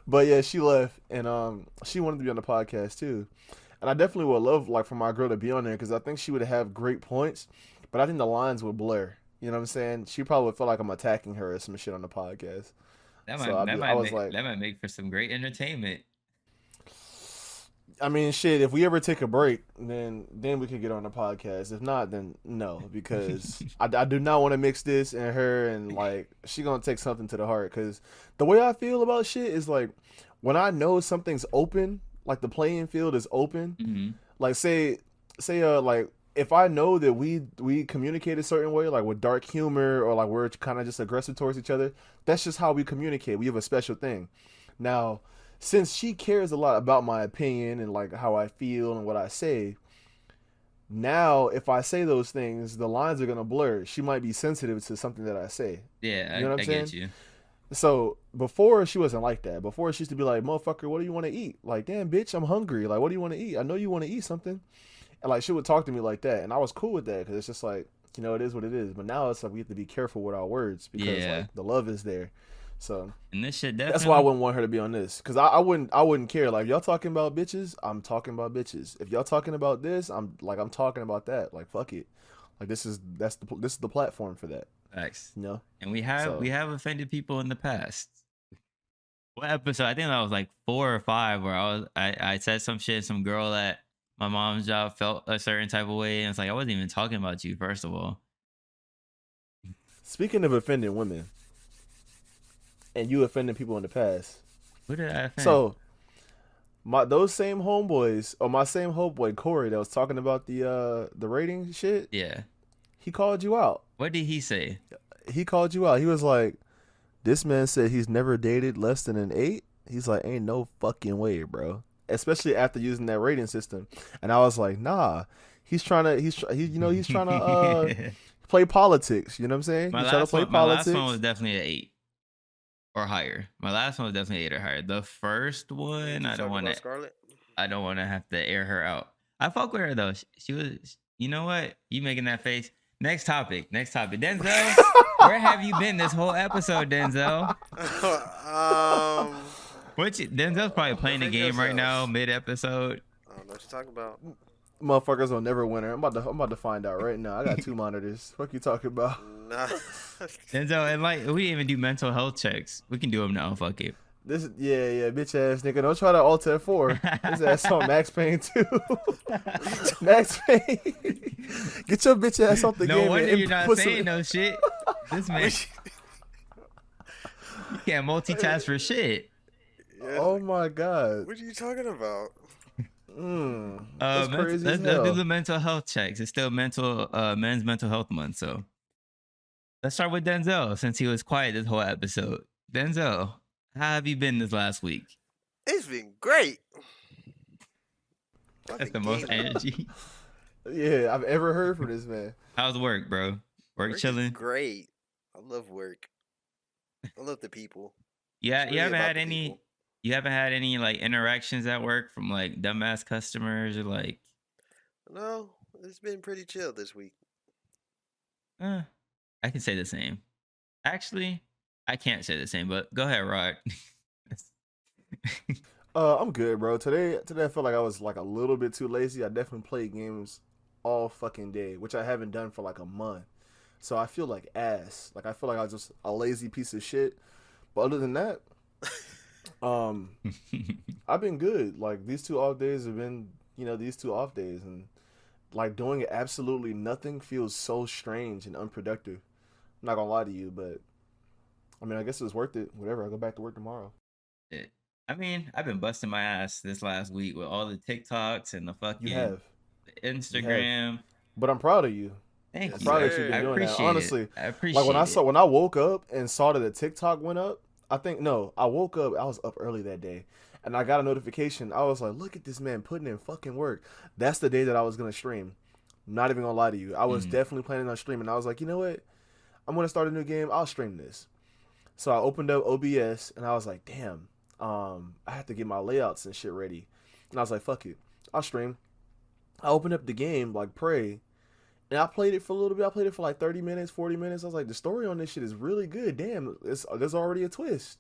But yeah, she left, and she wanted to be on the podcast too. And I definitely would love like for my girl to be on there because I think she would have great points, but I think the lines would blur. You know what I'm saying? She probably would feel like I'm attacking her or some shit on the podcast. That So might I was like, that might make for some great entertainment. I mean, shit. If we ever take a break, then we could get on the podcast. If not, then no, because I do not want to mix this and her, and like she gonna take something to the heart. Because the way I feel about shit is like when I know something's open, like the playing field is open. Hmm. Like say like if I know that we communicate a certain way, like with dark humor or like we're kind of just aggressive towards each other, that's just how we communicate. We have a special thing. Now, since she cares a lot about my opinion and like how I feel and what I say, now if I say those things, the lines are gonna blur. She might be sensitive to something that I say. Yeah, You know what I'm I get saying? you. So before she wasn't like that. Before she used to be like, "Motherfucker, what do you want to eat?" Like, "Damn, bitch, I'm hungry. Like, what do you want to eat? I know you want to eat something." And like she would talk to me like that, and I was cool with that because it's just like it is what it is. But now it's like we have to be careful with our words because Yeah. like the love is there. So And this shit that's why I definitely. wouldn't want her to be on this because I wouldn't care. Like y'all talking about bitches, I'm talking about bitches. If y'all talking about this, I'm talking about that. Like fuck it. Like this is the platform for that. Facts. You know. And So we have offended people in the past. What episode? I think that was like 4 or 5 where I said some shit. Some girl at my mom's job felt a certain type of way, and it's like I wasn't even talking about you. First of all, speaking of offending women and you offending people in the past, who did I offend? so those same homeboys or my same homeboy Corey that was talking about the rating shit, Yeah. he called you out. What did he say? He called you out. He was like, "This man said he's never dated less than an 8." He's like, "Ain't no fucking way, bro." Especially after using that rating system. And I was like, "Nah, he's trying to he's trying to play politics. You know what I'm saying? He's trying to play My last one politics." was definitely an 8 or higher. My last one was definitely 8 or higher. The first one, You talking about Scarlett? I don't want to have to air her out. I fuck with her though. She was. You know what? You making that face? Next topic. Next topic. Denzel, where have you been this whole episode, Denzel? Denzel's probably playing the defend game right now, yourself. mid episode. I don't know what you're talking about. Motherfuckers will never win her. I'm about to find out right now. I got 2 monitors. What you talking about? Nah. Denzel, and like we didn't even do mental health checks. We can do them now. Fuck it. This yeah, bitch ass nigga. Don't try to alter it 4. His ass on Max Payne too. Max Payne. Get your bitch ass off the No game. wonder and you're not put saying no shit. This man, you can't multitask for shit. Yeah, Oh my god. what are you talking about? That's crazy as Let's do hell. the mental health checks. It's still men's mental health month, so let's start with Denzel since he was quiet this whole episode. Denzel, how have you been this last week? It's been great. That's the most energy. Yeah, I've ever heard from this man. How's work, bro? Work Is chilling? great. I love work. I love the people. Yeah, It's you really haven't about had the any. people. You haven't had any like interactions at work from like dumbass customers or like. No, it's been pretty chill this week. I can say the same. Actually, I can't say the same. But go ahead, Rod. I'm good, bro. Today I felt like I was like a little bit too lazy. I definitely played games all fucking day, which I haven't done for like a month. So I feel like ass. Like I feel like I was just a lazy piece of shit. But other than that, I've been good. Like these 2 off days have been, these 2 off days, and like doing absolutely nothing feels so strange and unproductive. I'm not gonna lie to you, but I mean, I guess it was worth it. Whatever. I'll go back to work tomorrow. I mean, I've been busting my ass this last week with all the TikToks and the You fucking have, Instagram. but I'm proud of you. Thank Yes, you. Proud that sir. you've I been doing that. appreciate Honestly, it. I like appreciate it. when I woke up and saw that the TikTok went up, I woke up. I was up early that day, and I got a notification. I was like, "Look at this man putting in fucking work." That's the day that I was gonna stream. I'm not even gonna lie to you. I was definitely planning on streaming. I was like, you know what? I'm gonna start a new game. I'll stream this. So I opened up OBS and I was like, damn, I have to get my layouts and shit ready. And I was like, fuck it, I'll stream. I opened up the game like Prey, and I played it for a little bit. I played it for like 30 minutes, 40 minutes. I was like, the story on this shit is really good. Damn, there's already a twist.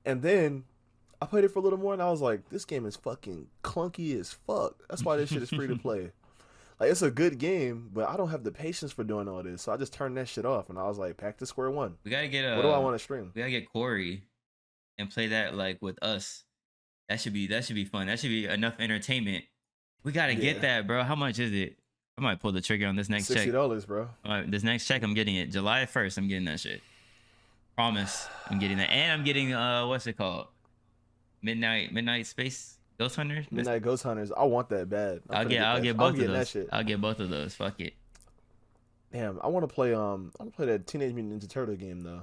And then I played it for a little more, and I was like, this game is fucking clunky as fuck. That's why this shit is free to play. Like, it's a good game, but I don't have the patience for doing all this. So I just turned that shit off, and I was like, back to square one. We gotta get What do I want to stream? We gotta get Corey and play that like with us. That should be fun. That should be enough entertainment. We gotta get that, bro. How much is it? I might pull the trigger on this next check. $60, bro. This next check, I'm getting it. July 1st, I'm getting that shit. Promise, I'm getting that, and I'm getting what's it called? Midnight Space Ghost Hunters. Midnight Ghost Hunters. I want that bad. I'll get both of those. I'll get both of those. Fuck it. Damn, I want to play. I want to play that Teenage Mutant Ninja Turtle game though.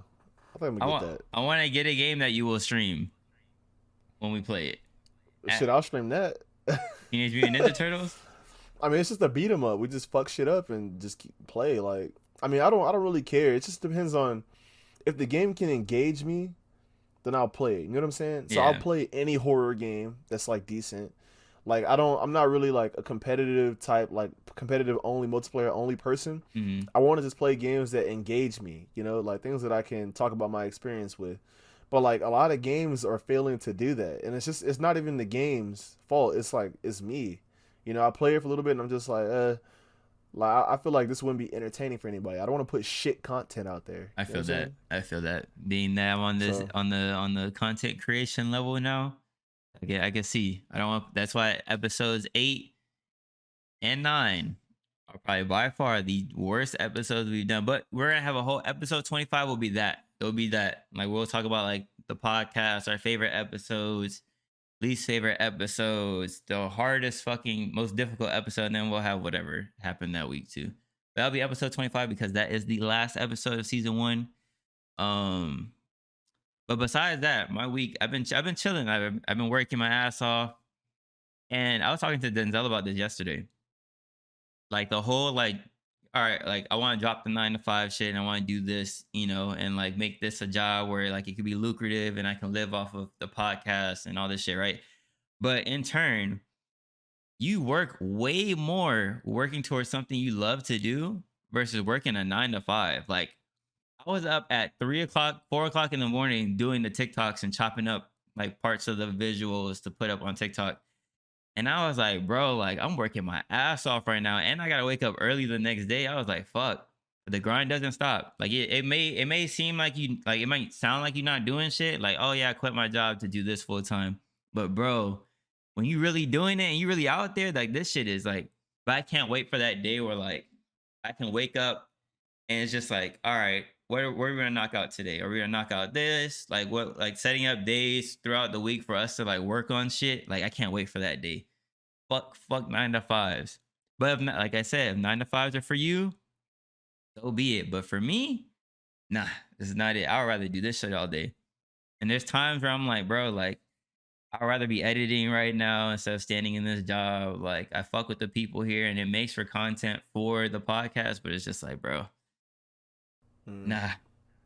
I think I'm gonna get that. I want to get a game that you will stream when we play it. Shit, I'll stream that. Teenage Mutant Ninja Turtles. I mean, it's just a beat 'em up. We just fuck shit up and just play. Like, I mean, I don't really care. It just depends on if the game can engage me, then I'll play it. You know what I'm saying? So I'll play any horror game that's like decent. Like, I'm not really like a competitive type, like competitive only, multiplayer only person. Mm-hmm. I want to just play games that engage me. You know, like things that I can talk about my experience with. But like a lot of games are failing to do that, and it's not even the game's fault. It's like it's me. You know, I play it for a little bit, and I'm just like, I feel like this wouldn't be entertaining for anybody. I don't want to put shit content out there. I feel that. Being that I'm on this on the content creation level now, I can see. I don't want. That's why episodes 8 and 9 are probably by far the worst episodes we've done. But we're gonna have a whole episode 25. Will be that. It'll be that. Like we'll talk about like the podcast, our favorite episodes, least favorite episodes, the hardest fucking most difficult episode, and then we'll have whatever happened that week too. But that'll be episode 25 because that is the last episode of season 1. But besides that, my week I've been chilling. I've been working my ass off, and I was talking to Denzel about this yesterday. Like the whole like, all right, like I want to drop the 9 to 5 shit and I want to do this, you know, and like make this a job where like it could be lucrative and I can live off of the podcast and all this shit, right? But in turn, you work way more working towards something you love to do versus working a 9 to 5. Like I was up at 3 o'clock, 4 o'clock in the morning doing the TikToks and chopping up like parts of the visuals to put up on TikTok. And I was like, bro, like I'm working my ass off right now. And I gotta wake up early the next day. I was like, fuck. But the grind doesn't stop. Like it may seem like it might sound like you're not doing shit. Like, oh yeah, I quit my job to do this full time. But bro, when you really doing it and you really out there, like this shit is like, but I can't wait for that day where like I can wake up and it's just like, all right, what are we gonna knock out today? Are we gonna knock out this? Like what, like setting up days throughout the week for us to like work on shit. Like I can't wait for that day. Fuck 9 to 5s. But if not, like I said, if 9 to 5s are for you, so be it. But for me, nah, this is not it. I'd rather do this shit all day. And there's times where I'm like, bro, like I'd rather be editing right now instead of standing in this job. Like I fuck with the people here and it makes for content for the podcast, but it's just like, bro, nah,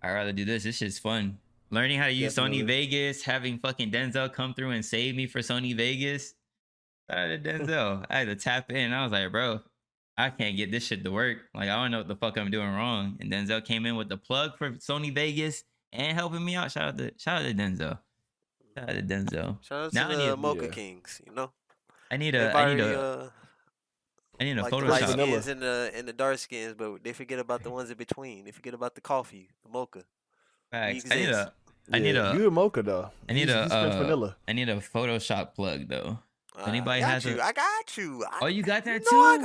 I'd rather do this. This shit's fun. Learning how to use Sony Vegas, having fucking Denzel come through and save me for Sony Vegas. Shout out to Denzel. I had to tap in. I was like, bro, I can't get this shit to work. Like, I don't know what the fuck I'm doing wrong. And Denzel came in with the plug for Sony Vegas and helping me out. Shout out to Denzel. Shout out to Denzel. Shout out to the Mocha Kings, you know? I need a like Photoshop. the light skins and the dark skins, but they forget about the ones in between. They forget about the coffee, the mocha. Facts. I need a you a mocha though. He's French vanilla. I need a Photoshop plug though. Anybody has I got you. Oh, you got that too? I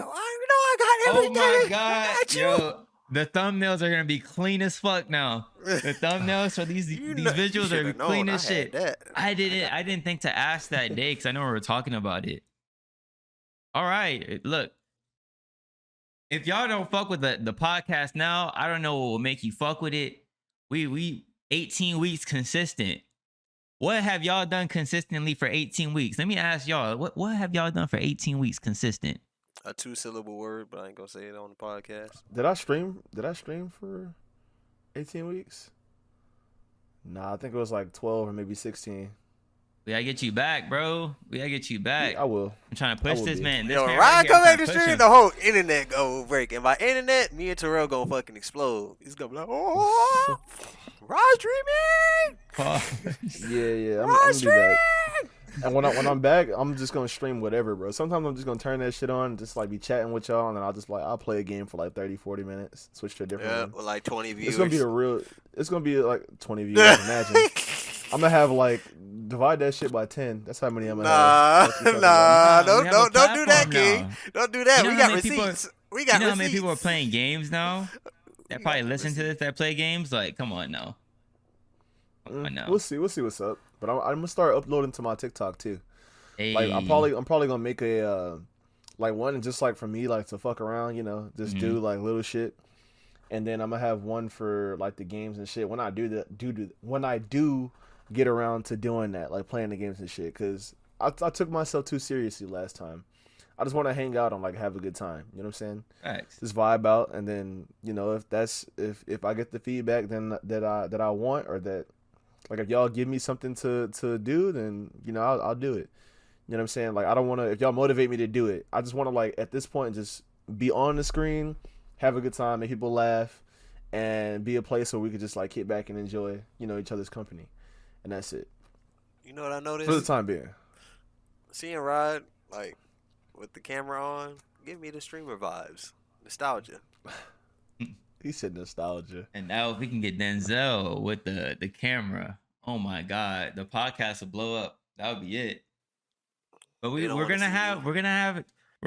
got everything. Oh my god, yo, the thumbnails are gonna be clean as fuck now. The thumbnails for these visuals are clean as shit. I didn't think to ask that day because I know we were talking about it. All right, look. If y'all don't fuck with the podcast now, I don't know what will make you fuck with it. We 18 weeks consistent. What have y'all done consistently for 18 weeks? Let me ask y'all, what have y'all done for 18 weeks consistent? A 2-syllable word, but I ain't gonna say it on the podcast. Did I stream for 18 weeks? Nah, I think it was like 12 or maybe 16. We gotta get you back, bro. We gotta get you back. Yeah, I will. I'm trying to I push will this be. man. This Yo, man right Ryan here, I'm come back trying to to push stream, him. the whole internet go break. And by internet, me and Terrell gonna fucking explode. He's gonna be like, oh, Ryan streaming, Yeah. I'm Ryan gonna be back. streaming. And when I'm back, I'm just gonna stream whatever, bro. Sometimes I'm just gonna turn that shit on, just like be chatting with y'all, and then I'll play a game for like 30, 40 minutes, switch to a different Yeah, one. with like 20 viewers. It's gonna be like 20 viewers. Imagine. I'm gonna have like divide that shit by 10. That's how many I'm gonna have. That's what you're talking about. Nah, We have a don't do that, platform King. now. Don't do that. You know We how got many people? receipts. We You got know how many people are receipts. playing games now? That We probably got listen to this. receipts. That play games. Like, come on now. I know. We'll see what's up. But I'm gonna start uploading to my TikTok too. Hey, Like I'm probably gonna make a like one just like for me, like to fuck around, just do like little shit. And then I'm gonna have one for like the games and shit when I when I do get around to doing that, like playing the games and shit, because I took myself too seriously last time. I just want to hang out and like have a good time. You know what I'm saying? facts. Just vibe out, and then if I get the feedback then that I want, or that like if y'all give me something to do, then I'll do it. You know what I'm saying? Like I don't want to, if y'all motivate me to do it, I just want to like at this point just be on the screen, have a good time, make people laugh, and be a place where we could just like kick back and enjoy each other's company, and that's it You know what I for the noticed? time being. Seeing Rod, like, with the camera on, give me the streamer vibes. Nostalgia. He said nostalgia. And now if we can get Denzel with the camera, oh my god, the podcast will blow up. That would be it. But They don't we're wanna gonna see have me. we're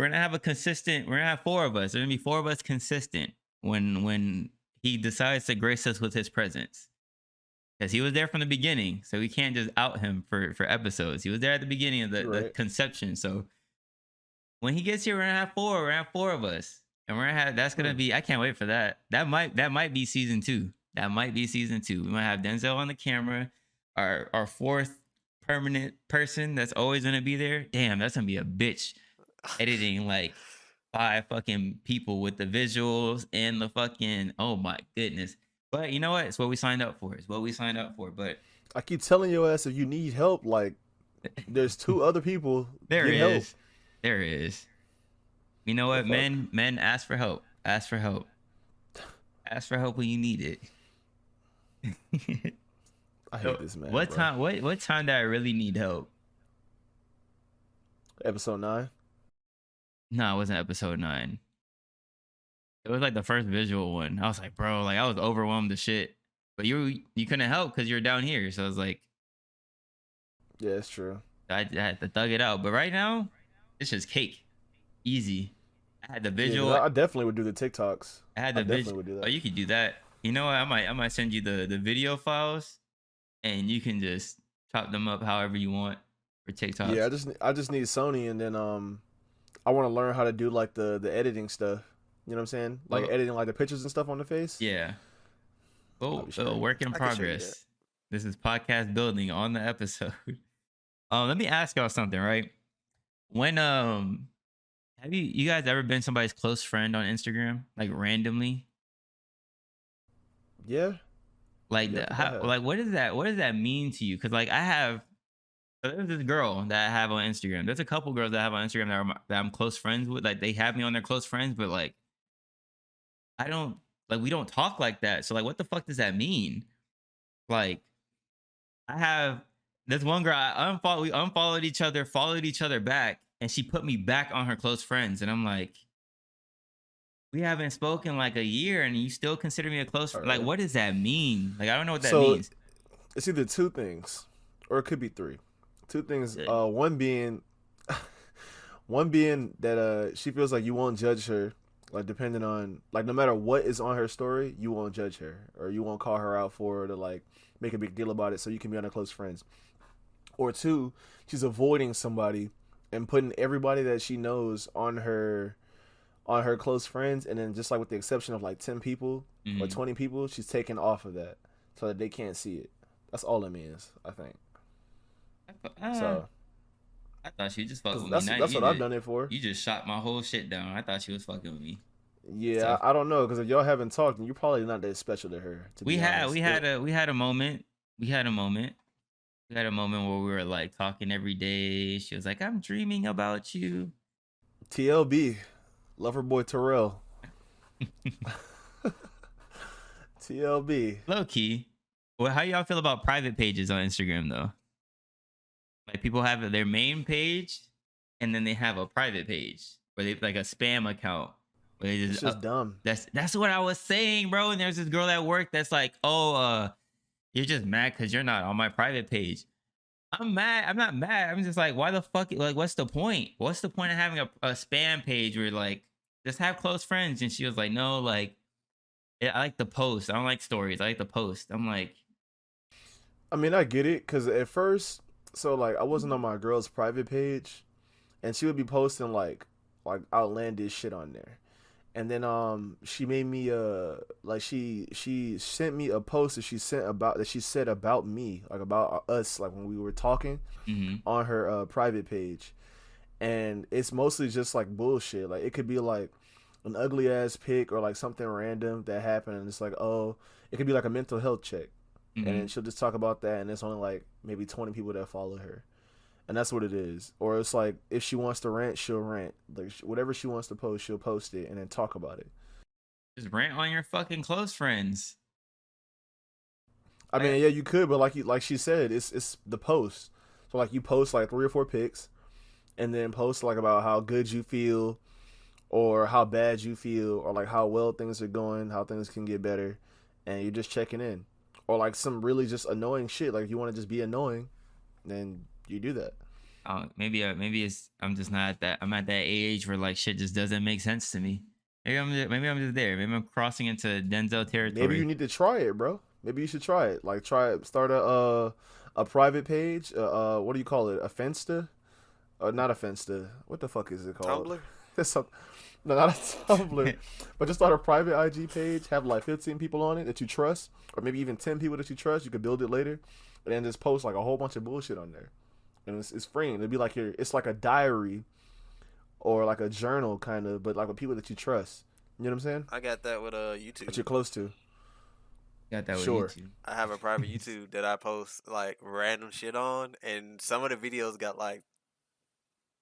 gonna have a consistent. We're gonna have four of us. There's gonna be four of us consistent when he decides to grace us with his presence. Because he was there from the beginning, so we can't just out him for episodes. He was there at the beginning of the Right. conception. So when he gets here, we're gonna have four. We're gonna have four of us, and we're gonna have. That's gonna be. I can't wait for that. That might be season 2. That might be season 2. We might have Denzel on the camera, our fourth permanent person that's always gonna be there. Damn, that's gonna be a bitch editing like 5 fucking people with the visuals and the fucking. Oh my goodness. But you know what? It's what we signed up for. It's what we signed up for. But I keep telling your ass, if you need help, like there's 2 other people. there get help. is. There is. You know what? The fuck? Men ask for help. Ask for help. Ask for help when you need it. I hate this man. What bro. time? What time did I really need help? Episode 9. No, it wasn't episode 9. It was like the first visual one. I was like, bro, like I was overwhelmed to shit. But you couldn't help because you're down here. So I was like, Yeah, it's true. I had to thug it out. But right now, it's just cake, easy. I had the Yeah, visual. 'cause I definitely would do the TikToks. I had the definitely visual. would do that. Oh, you could do that. You know what? I might send you the video files, and you can just chop them up however you want for TikTok. Yeah, I just need Sony, and then I want to learn how to do like the editing stuff. You know what I'm saying? Like Oh. editing like the pictures and stuff on the face. Yeah. Oh, I'll be straight. work in I can show you progress. This is podcast building on the episode. Let me ask y'all something, right? When have you guys ever been somebody's close friend on Instagram, like randomly? Yeah. Like Yeah, I have. like what does that mean to you? Because like I have, so there's this girl that I have on Instagram. There's a couple girls that I have on Instagram that I'm close friends with. Like they have me on their close friends, but like I don't like we don't talk like that. So like what the fuck does that mean? Like I have this one girl we unfollowed each other, followed each other back, and she put me back on her close friends, and I'm like, we haven't spoken like a year, and you still consider me a close friend. Like, Alright. what does that mean? Like, I don't know what that So- means. It's either 2 things, or it could be 3. 2 things. Good. One being that she feels like you won't judge her, like depending on like no matter what is on her story, you won't judge her, or you won't call her out for it, or like make a big deal about it, so you can be on her close friends. Or 2, she's avoiding somebody and putting everybody that she knows on her close friends, and then just like with the exception of like 10 people or Mhm. 20 people, she's taken off of that so that they can't see it. That's all it means, I think. So I thought she just fucking with that's me. Now that's you what I've just- done it for. You just shot my whole shit down. I thought she was fucking with me. Yeah, So- I don't know, because if y'all haven't talked, then you're probably not that special to her. To We be had honest. we had a moment, we had a moment. We had a moment where we were like talking every day. She was like, "I'm dreaming about you." TLB, Loverboy Terrell. TLB. Low key. Well, how y'all feel about private pages on Instagram though? Like people have their main page, and then they have a private page where they like a spam account where they It's just just dumb. that's what I was saying, bro. And there's this girl at work that's like, "Oh, you're just mad because you're not on my private page." I'm mad. I'm not mad. I'm just like, why the fuck? Like, what's the point? What's the point of having a spam page where like just have close friends? And she was like, no, like I like the post. I don't like stories. I like the post. I'm like, I mean, I get it because at first, so like I wasn't on my girl's private page, and she would be posting like outlandish shit on there. And then she made me like she sent me a post that she said about me, like about us, like when we were talking mm-hmm, on her private page. And it's mostly just like bullshit. Like it could be like an ugly ass pic or like something random that happened, and it's like, oh, it could be like a mental health check. And mm-hmm. then she'll just talk about that, and it's only like maybe 20 people that follow her, and that's what it is. Or it's like if she wants to rant, she'll rant. Like whatever she wants to post, she'll post it and then talk about it. Just rant on your fucking close friends. I mean, yeah, you could, but like she said, it's the post. So like you post like 3 or 4 pics, and then post like about how good you feel, or how bad you feel, or like how well things are going, how things can get better, and you're just checking in. Or like some really just annoying shit. Like if you want to just be annoying, then you do that. Maybe it's I'm just not at that. I'm at that age where like shit just doesn't make sense to me. Maybe I'm just there. Maybe I'm crossing into Denzel Maybe you territory. need to try it, bro. Maybe you should try it. Like try it. Start a private page. What do you call it? A Finsta? Not a Finsta. What the fuck is it called? Tumblr. It's a, no, not a Tumblr. But just start a private IG page. Have like 15 people on it that you trust, or maybe even 10 people that you trust. You could build it later, and then just post like a whole bunch of bullshit on there. And it's free. It'd be like it's like a diary or like a journal kind of, but like with people that you trust. You know what I'm saying? I got that with That YouTube. you're close to. Got that with Sure. YouTube. I have a private YouTube that I post like random shit on, and some of the videos got like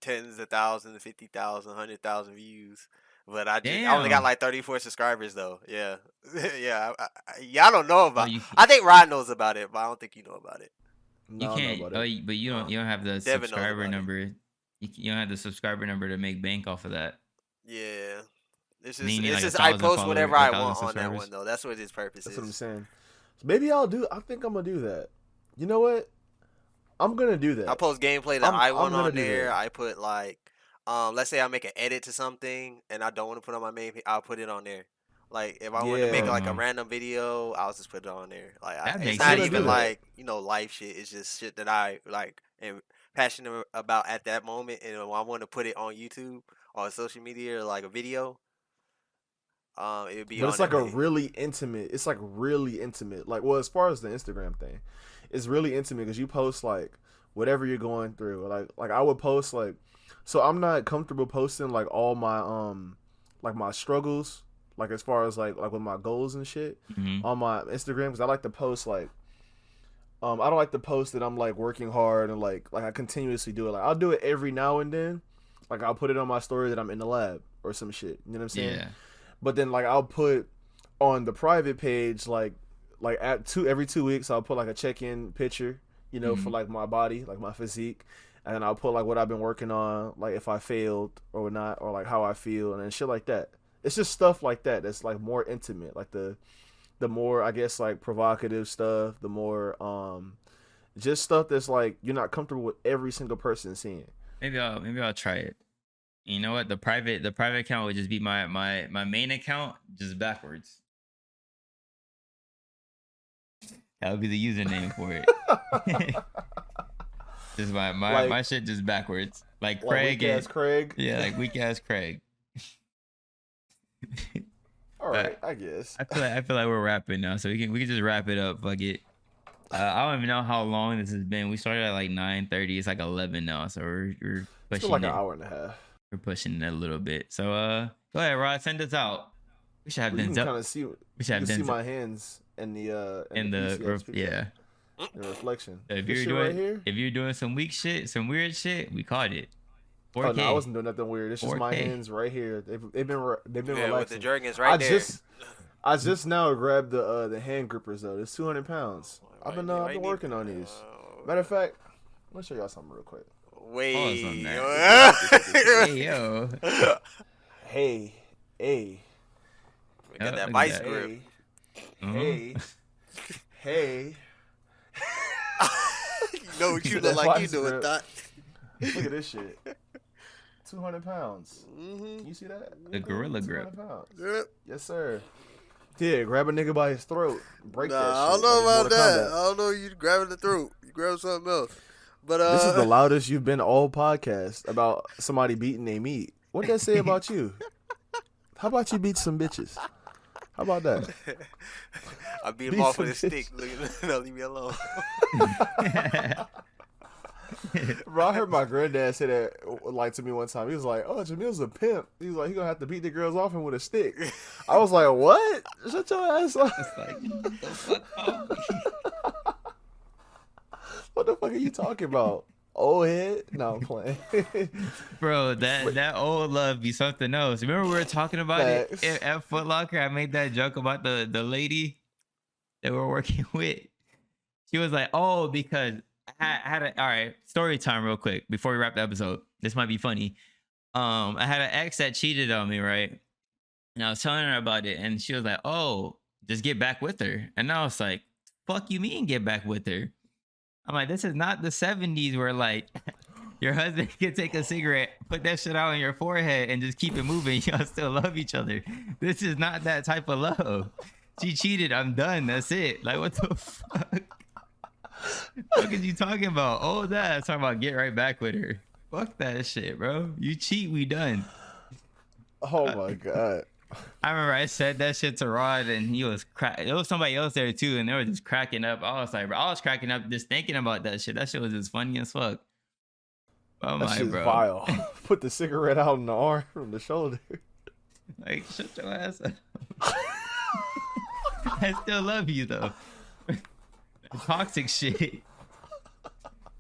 tens of thousands, 50,000, 100,000 views. But I only got Damn. like 34 subscribers though. Yeah, yeah. Y'all don't know Oh, about. I think Ryan knows about it, but I don't think you know about it. you No, I know can't. about Oh, it. but you don't have the Devin knows subscriber about it. number. You don't have the subscriber number to make bank off of that. Yeah, And then you need it's like a just I thousand post followers, whatever a I thousand want on that one subscribers. though. That's what its purpose That's what I'm is. saying. So maybe I'll do. I think I'm gonna do that. You know what? I'm gonna do I that. post gameplay that I I'm want gonna on do there. that. I put like, let's say I make an edit to something and I don't want to put on my main. I'll put it on there. Like if I wanted to make Yeah, like a Uh, random video, I'll just put it on there. Like that it's makes I'm not gonna sense do even though. that. like life shit. It's just shit that I like am passionate about at that moment, and when I want to put it on YouTube or social media or like a video, it would be But on it's there. like a Like really intimate. It's like really intimate. Like, well, as far as the Instagram thing, it's really intimate because you post like whatever you're going through. Like I would post like, so I'm not comfortable posting like all my like my struggles, like as far as like with my goals and shit Hmm. on my Instagram, because I like to post like I don't like to post that I'm like working hard and like I continuously do it. Like I'll do it every now and then. Like I'll put it on my story that I'm in the lab or some shit. You know what I'm saying? Yeah. But then like I'll put on the private page like at every 2 weeks I'll put like a check-in picture, you know, for Hmm. like my body, like my physique, and then I'll put like what I've been working on, like if I failed or not, or like how I feel and then shit like that. It's just stuff like that that's like more intimate, like the more I guess like provocative stuff, the more just stuff that's like you're not comfortable with every single person seeing. Maybe I'll try it. You know what? The private account would just be my main account, just backwards. That would be the username for it. Just my like my shit just backwards. Like like Craig weak ass and Craig. yeah, like weak ass Craig. All But right, I guess. I feel like we're wrapping now, so we can just wrap it up. Fuck it. I don't even know how long this has been. We started at like 9:30. It's like 11 now, so we're It's been pushing like an it. hour and a half. We're pushing it a little bit. So go ahead, Rod. Send us out. We should have Well, you can Denzel. kind of see We should you have can see Denzel my hands in in the the PCX group. picture. Yeah. The reflection. If This you're shit doing right here. if you're doing some weak shit, some weird shit, we caught it. 4K. Oh no, I wasn't doing nothing weird. It's just my 4K. hands right here. They've been Yeah, relaxing. with the jerkins right there. I just now grabbed the hand grippers though. It's 200 pounds. I've been working on these. Matter of fact, let me show y'all something real quick. Wait. Pause on that. Hey yo. Hey. We got Oh, that look vice at that. grip. Hey. You know what you That look like you vice doing, grip. Thought. Look at this shit. 200 pounds. Mm-hmm. You see that? The gorilla grip. 200 pounds. Yep. Yes, sir. Yeah, grab a nigga by his throat. Break that shit. I don't know like about Mortal that. Kombat. I don't know. You grabbing the throat. You grab something else. But This is the loudest you've been all podcast about somebody beating their meat. What that say about you? How about you beat some bitches? How about that? I beat him Beat off some with a stick. Leave me alone. Bro, I heard my granddad say that like to me one time. He was like, "Oh, Jamil's a pimp." He was like, "He gonna have to beat the girls off him with a stick." I was like, "What? Shut your ass up!" It's like, what the fuck up? What the fuck are you talking about? Old head? No, I'm playing. Bro, that old love be something else. Remember we were talking about Facts. it at Foot Locker? I made that joke about the lady that we're working with. She was like, "Oh, because I had a all right story time real quick before we wrap the episode. This might be funny. I had an ex that cheated on me, right? And I was telling her about it, and she was like, "Oh, just get back with her." And I was like, "Fuck you mean get back with her?" I'm like, "This is not the 70s where like your husband can take a cigarette, put that shit out on your forehead, and just keep it moving. Y'all still love each other. This is not that type of love. She cheated. I'm done. That's it. Like, what the fuck? What are you talking about? Oh, that's talking about get right back with her. Fuck that shit, bro. You cheat, we done." Oh my god. I remember I said that shit to Rod, and he was there was somebody else there too, and they were just cracking up. I was like, bro, I was cracking up just thinking about that shit. That shit was just funny as fuck. Oh That my, shit's bro. vile. Put the cigarette out on the arm from the shoulder. Like, shut your ass up. I still love you though. Toxic shit.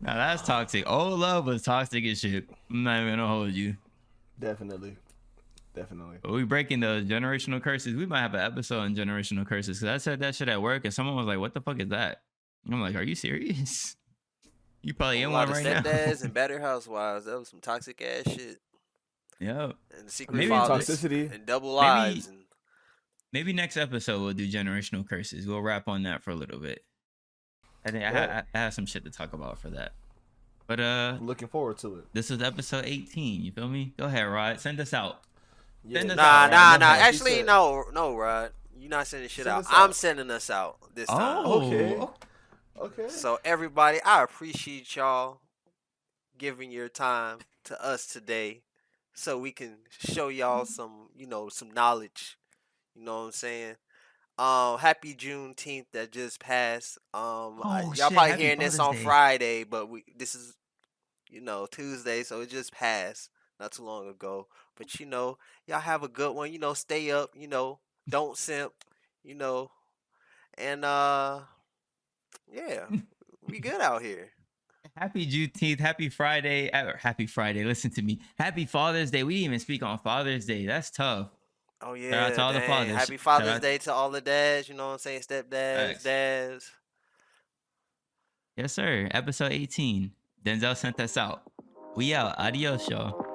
Now that's toxic. Old love was toxic as shit. I'm not even gonna hold you. Definitely. But we breaking the generational curses. We might have an episode on generational curses, because I said that shit at work and someone was like, "What the fuck is that?" And I'm like, "Are you serious?" You probably in A lot one of right now. stepdads and better housewives. That was some toxic ass shit. Yep. And secret Maybe fathers toxicity. and double lives. And Maybe next episode we'll do generational curses. We'll wrap on that for a little bit. I think I have some shit to talk about for that. But I'm looking forward to it. this is episode 18. You feel me? Go ahead, Rod. Send us out. Yeah. Send us nah. out, Rod. Go ahead. Actually, no, Rod. You're not sending shit Send out. us I'm out. sending us out this time. Okay. Okay. So everybody, I appreciate y'all giving your time to us today, so we can show y'all some, some knowledge. You know what I'm saying? Happy Juneteenth that just passed. Y'all shit, probably happy hearing this Father's on Day. Friday, but this is, Tuesday, so it just passed not too long ago. But y'all have a good one. Stay up. Don't simp. And yeah, we good out here. Happy Juneteenth. Happy Friday. Happy Friday. Listen to me. Happy Father's Day. We didn't even speak on Father's Day. That's tough. Oh Shout yeah, out to all the dang. fathers. Happy Shout Father's out- Day to all the dads. You know what I'm saying? Stepdads, Facts. dads. Yes, sir. Episode 18. Denzel sent us out. We out. Adios, y'all.